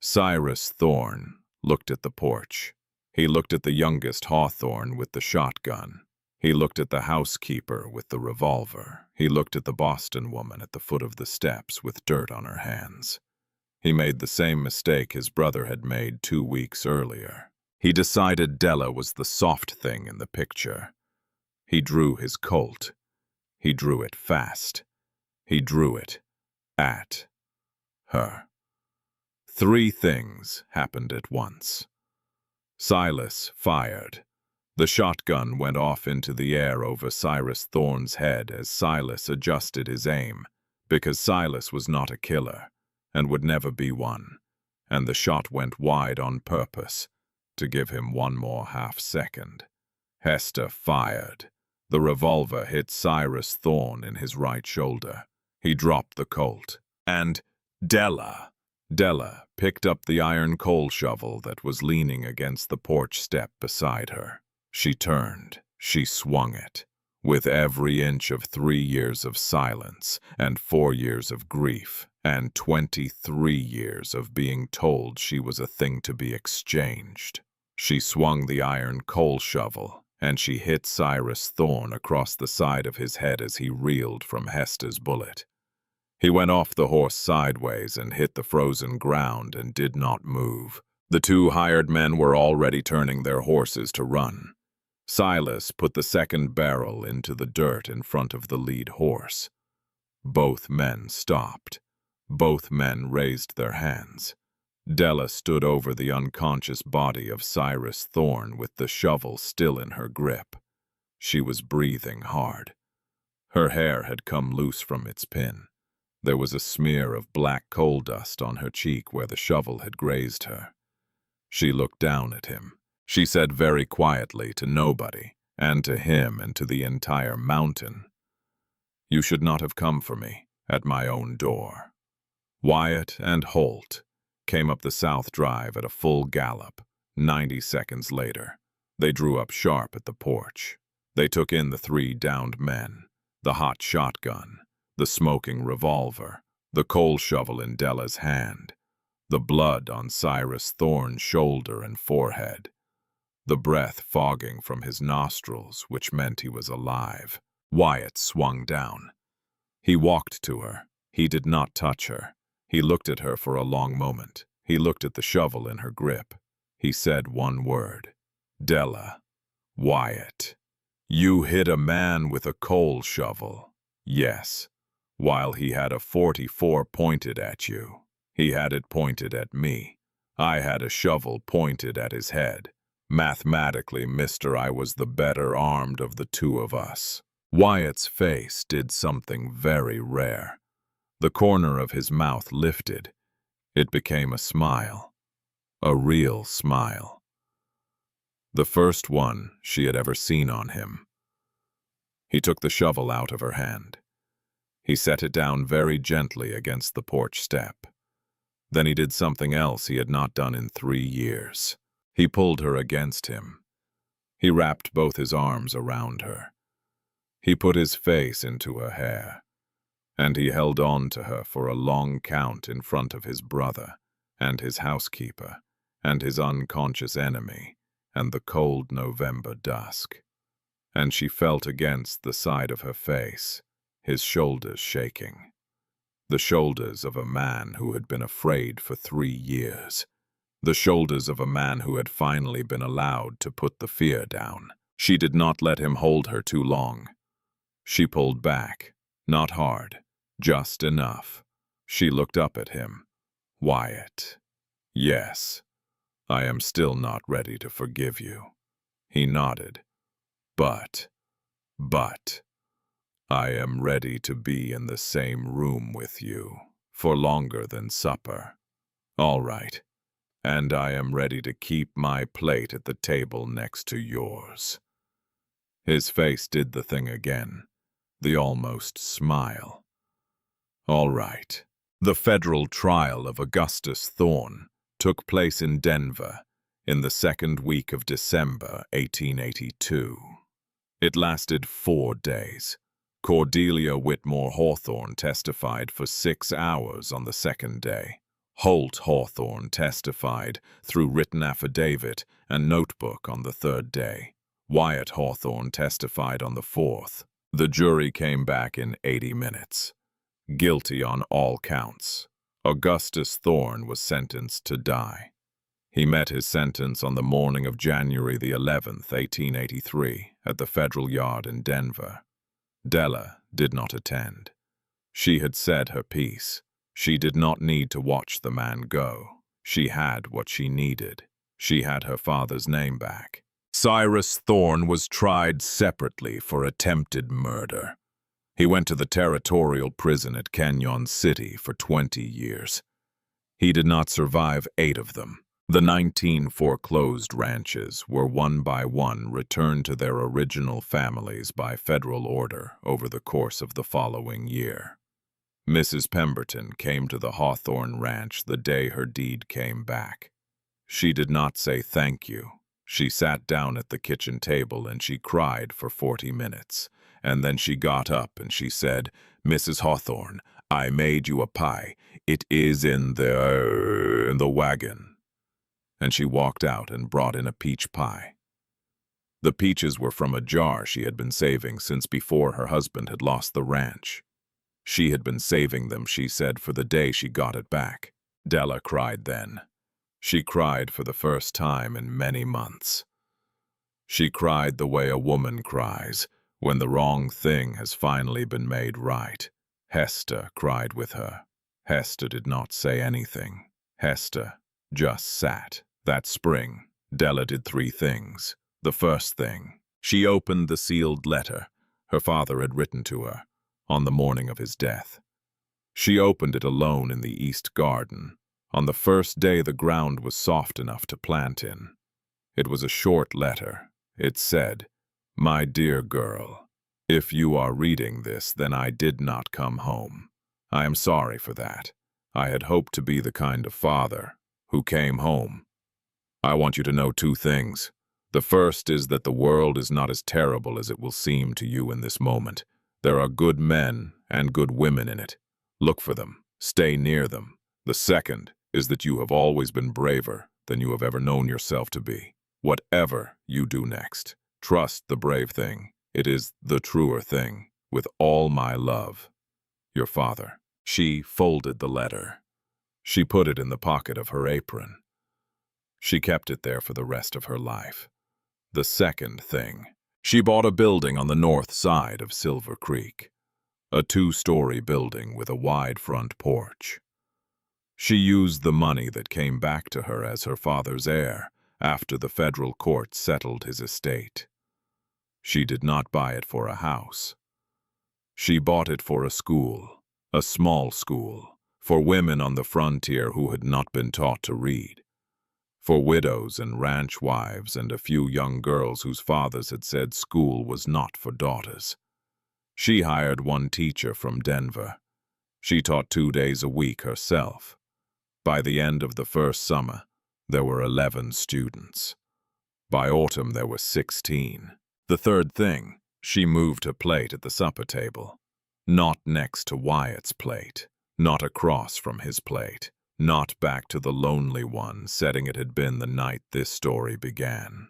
Cyrus Thorne looked at the porch. He looked at the youngest Hawthorne with the shotgun. He looked at the housekeeper with the revolver. He looked at the Boston woman at the foot of the steps with dirt on her hands. He made the same mistake his brother had made 2 weeks earlier. He decided Della was the soft thing in the picture. He drew his Colt. He drew it fast. He drew it at her. 3 things happened at once. Silas fired. The shotgun went off into the air over Cyrus Thorne's head as Silas adjusted his aim, because Silas was not a killer, and would never be one, and the shot went wide on purpose, to give him 1 more half-second. Hester fired. The revolver hit Cyrus Thorne in his right shoulder. He dropped the Colt. And Della picked up the iron coal shovel that was leaning against the porch step beside her. She turned. She swung it. With every inch of 3 years of silence, and 4 years of grief, and 23 years of being told she was a thing to be exchanged. She swung the iron coal shovel, and she hit Cyrus Thorne across the side of his head as he reeled from Hester's bullet. He went off the horse sideways and hit the frozen ground and did not move. The 2 hired men were already turning their horses to run. Silas put the second barrel into the dirt in front of the lead horse. Both men stopped. Both men raised their hands. Della stood over the unconscious body of Cyrus Thorne with the shovel still in her grip. She was breathing hard. Her hair had come loose from its pin. There was a smear of black coal dust on her cheek where the shovel had grazed her. She looked down at him. She said very quietly to nobody, and to him and to the entire mountain, "You should not have come for me at my own door." Wyatt and Holt came up the South Drive at a full gallop. 90 seconds later, they drew up sharp at the porch. They took in the 3 downed men, the hot shotgun, the smoking revolver, the coal shovel in Della's hand, the blood on Cyrus Thorne's shoulder and forehead, the breath fogging from his nostrils, which meant he was alive. Wyatt swung down. He walked to her. He did not touch her. He looked at her for a long moment. He looked at the shovel in her grip. He said 1 word. "Della." "Wyatt, you hit a man with a coal shovel." "Yes, while he had a .44 pointed at you. He had it pointed at me. I had a shovel pointed at his head. Mathematically, mister, I was the better armed of the 2 of us." Wyatt's face did something very rare. The corner of his mouth lifted. It became a smile. A real smile. The first one she had ever seen on him. He took the shovel out of her hand. He set it down very gently against the porch step. Then he did something else he had not done in 3 years. He pulled her against him. He wrapped both his arms around her. He put his face into her hair, and he held on to her for a long count in front of his brother, and his housekeeper, and his unconscious enemy, and the cold November dusk. And she felt against the side of her face, his shoulders shaking. The shoulders of a man who had been afraid for 3 years. The shoulders of a man who had finally been allowed to put the fear down. She did not let him hold her too long. She pulled back, not hard, just enough. She looked up at him. Wyatt. Yes, I am still not ready to forgive you. He nodded. But, I am ready to be in the same room with you, for longer than supper. All right, and I am ready to keep my plate at the table next to yours. His face did the thing again, the almost smile. All right. The federal trial of Augustus Thorne took place in Denver in the second week of December 1882. It lasted 4 days. Cordelia Whitmore Hawthorne testified for 6 hours on the second day. Holt Hawthorne testified through written affidavit and notebook on the third day. Wyatt Hawthorne testified on the fourth. The jury came back in 80 minutes. Guilty on all counts. Augustus Thorne was sentenced to die. He met his sentence on the morning of January the 11th, 1883, at the federal yard in Denver. Della did not attend. She had said her piece. She did not need to watch the man go. She had what she needed. She had her father's name back. Cyrus Thorne was tried separately for attempted murder. He went to the territorial prison at Canyon City for 20 years. He did not survive 8 of them. The 19 foreclosed ranches were one by one returned to their original families by federal order over the course of the following year. Mrs. Pemberton came to the Hawthorne Ranch the day her deed came back. She did not say thank you. She sat down at the kitchen table and she cried for 40 minutes. And then she got up and she said, "Mrs. Hawthorne, I made you a pie. It is in the wagon." And she walked out and brought in a peach pie. The peaches were from a jar she had been saving since before her husband had lost the ranch. She had been saving them, she said, for the day she got it back. Della cried then. She cried for the first time in many months. She cried the way a woman cries when the wrong thing has finally been made right. Hester cried with her. Hester did not say anything. Hester just sat. That spring, Della did 3 things. The first thing, she opened the sealed letter her father had written to her on the morning of his death. She opened it alone in the east garden. On the first day the ground was soft enough to plant in. It was a short letter. It said, "My dear girl, if you are reading this, then I did not come home. I am sorry for that. I had hoped to be the kind of father who came home. I want you to know 2 things. The first is that the world is not as terrible as it will seem to you in this moment. There are good men and good women in it. Look for them. Stay near them. The second is that you have always been braver than you have ever known yourself to be. Whatever you do next, trust the brave thing. It is the truer thing. With all my love, your father." She folded the letter. She put it in the pocket of her apron. She kept it there for the rest of her life. The second thing, she bought a building on the north side of Silver Creek, a 2-story building with a wide front porch. She used the money that came back to her as her father's heir after the federal court settled his estate. She did not buy it for a house. She bought it for a school, a small school, for women on the frontier who had not been taught to read, for widows and ranch wives and a few young girls whose fathers had said school was not for daughters. She hired 1 teacher from Denver. She taught 2 days a week herself. By the end of the first summer, there were 11 students. By autumn, there were 16. The third thing, she moved her plate at the supper table. Not next to Wyatt's plate, not across from his plate, not back to the lonely one, setting it had been the night this story began.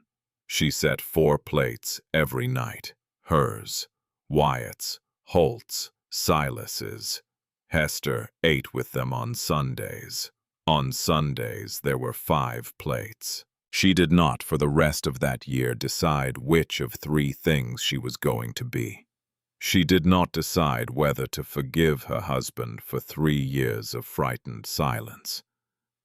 She set 4 plates every night. Hers, Wyatt's, Holt's, Silas's. Hester ate with them on Sundays. On Sundays there were 5 plates. She did not, for the rest of that year, decide which of 3 things she was going to be. She did not decide whether to forgive her husband for 3 years of frightened silence.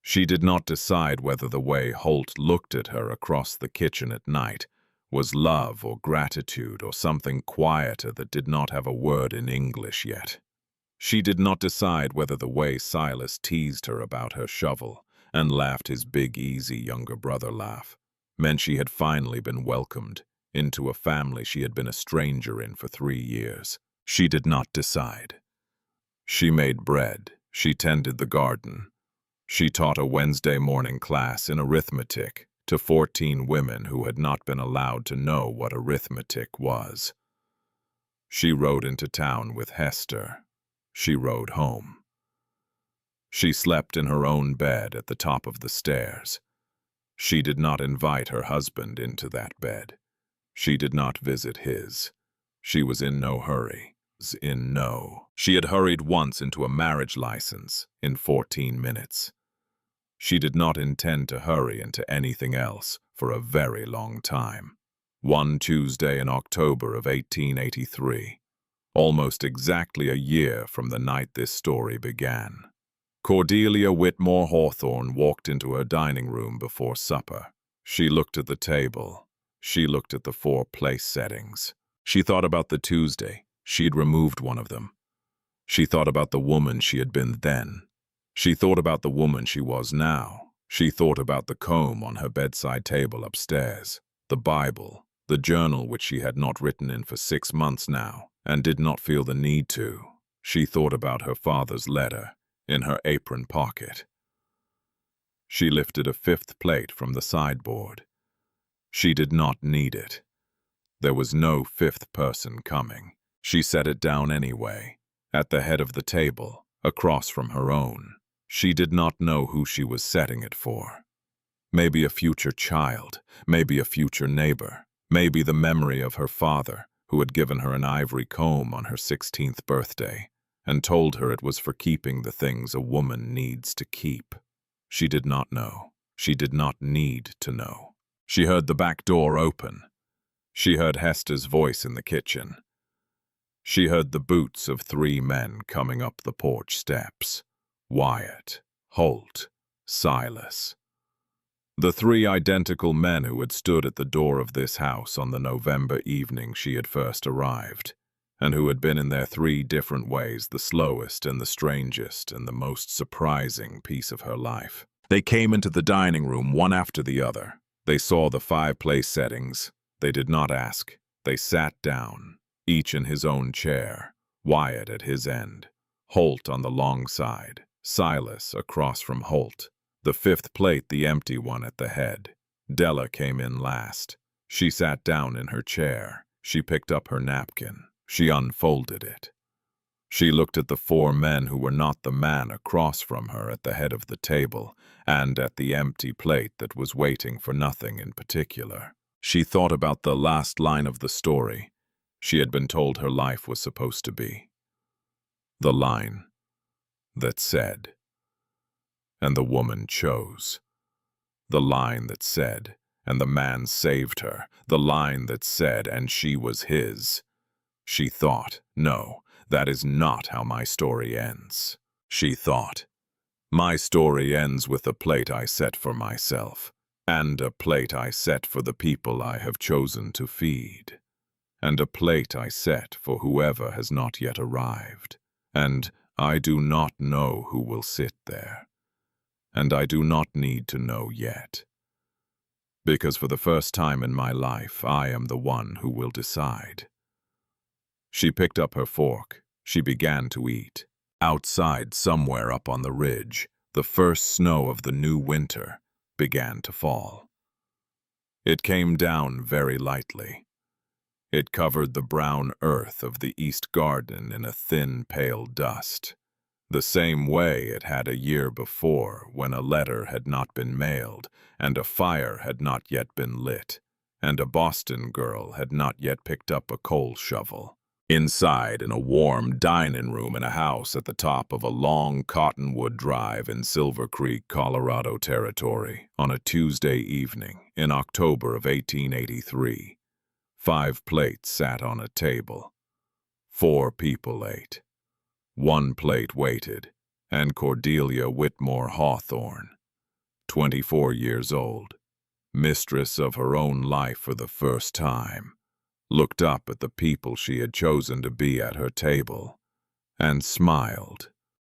She did not decide whether the way Holt looked at her across the kitchen at night was love or gratitude or something quieter that did not have a word in English yet. She did not decide whether the way Silas teased her about her shovel and laughed his big, easy younger brother laugh meant she had finally been welcomed into a family she had been a stranger in for 3 years. She did not decide. She made bread. She tended the garden. She taught a Wednesday morning class in arithmetic to 14 women who had not been allowed to know what arithmetic was. She rode into town with Hester. She rode home. She slept in her own bed at the top of the stairs. She did not invite her husband into that bed. She did not visit his. She was in no hurry. She had hurried once into a marriage license in 14 minutes. She did not intend to hurry into anything else for a very long time. One Tuesday in October of 1883, almost exactly a year from the night this story began, Cordelia Whitmore Hawthorne walked into her dining room before supper. She looked at the table. She looked at the 4 place settings. She thought about the Tuesday. She'd removed one of them. She thought about the woman she had been then. She thought about the woman she was now. She thought about the comb on her bedside table upstairs, the Bible, the journal which she had not written in for 6 months now, and did not feel the need to. She thought about her father's letter in her apron pocket. She lifted a 5th plate from the sideboard. She did not need it. There was no 5th person coming. She set it down anyway, at the head of the table, across from her own. She did not know who she was setting it for. Maybe a future child, maybe a future neighbor, maybe the memory of her father, who had given her an ivory comb on her 16th birthday, and told her it was for keeping the things a woman needs to keep. She did not know. She did not need to know. She heard the back door open. She heard Hester's voice in the kitchen. She heard the boots of 3 men coming up the porch steps. Wyatt, Holt, Silas. The 3 identical men who had stood at the door of this house on the November evening she had first arrived, and who had been in their 3 different ways the slowest and the strangest and the most surprising piece of her life. They came into the dining room one after the other. They saw the 5 place settings. They did not ask. They sat down, each in his own chair, Wyatt at his end, Holt on the long side, Silas across from Holt, the 5th plate the empty one at the head. Della came in last. She sat down in her chair. She picked up her napkin. She unfolded it. She looked at the 4 men who were not the man across from her at the head of the table, and at the empty plate that was waiting for nothing in particular. She thought about the last line of the story she had been told her life was supposed to be. The line that said, "And the woman chose." The line that said, "And the man saved her." The line that said, "And she was his." She thought, "No, that is not how my story ends." She thought, "My story ends with a plate I set for myself, and a plate I set for the people I have chosen to feed, and a plate I set for whoever has not yet arrived, and I do not know who will sit there, and I do not need to know yet, because for the first time in my life I am the one who will decide." She picked up her fork. She began to eat. Outside, somewhere up on the ridge, the first snow of the new winter began to fall. It came down very lightly. It covered the brown earth of the east garden in a thin, pale dust, the same way it had a year before when a letter had not been mailed and a fire had not yet been lit, and a Boston girl had not yet picked up a coal shovel. Inside, in a warm dining room in a house at the top of a long cottonwood drive in Silver Creek, Colorado territory, on a Tuesday evening in October of 1883, 5 plates sat on a table. 4 people ate. 1 plate waited, and Cordelia Whitmore Hawthorne, 24 years old, mistress of her own life for the first time, looked up at the people she had chosen to be at her table and smiled.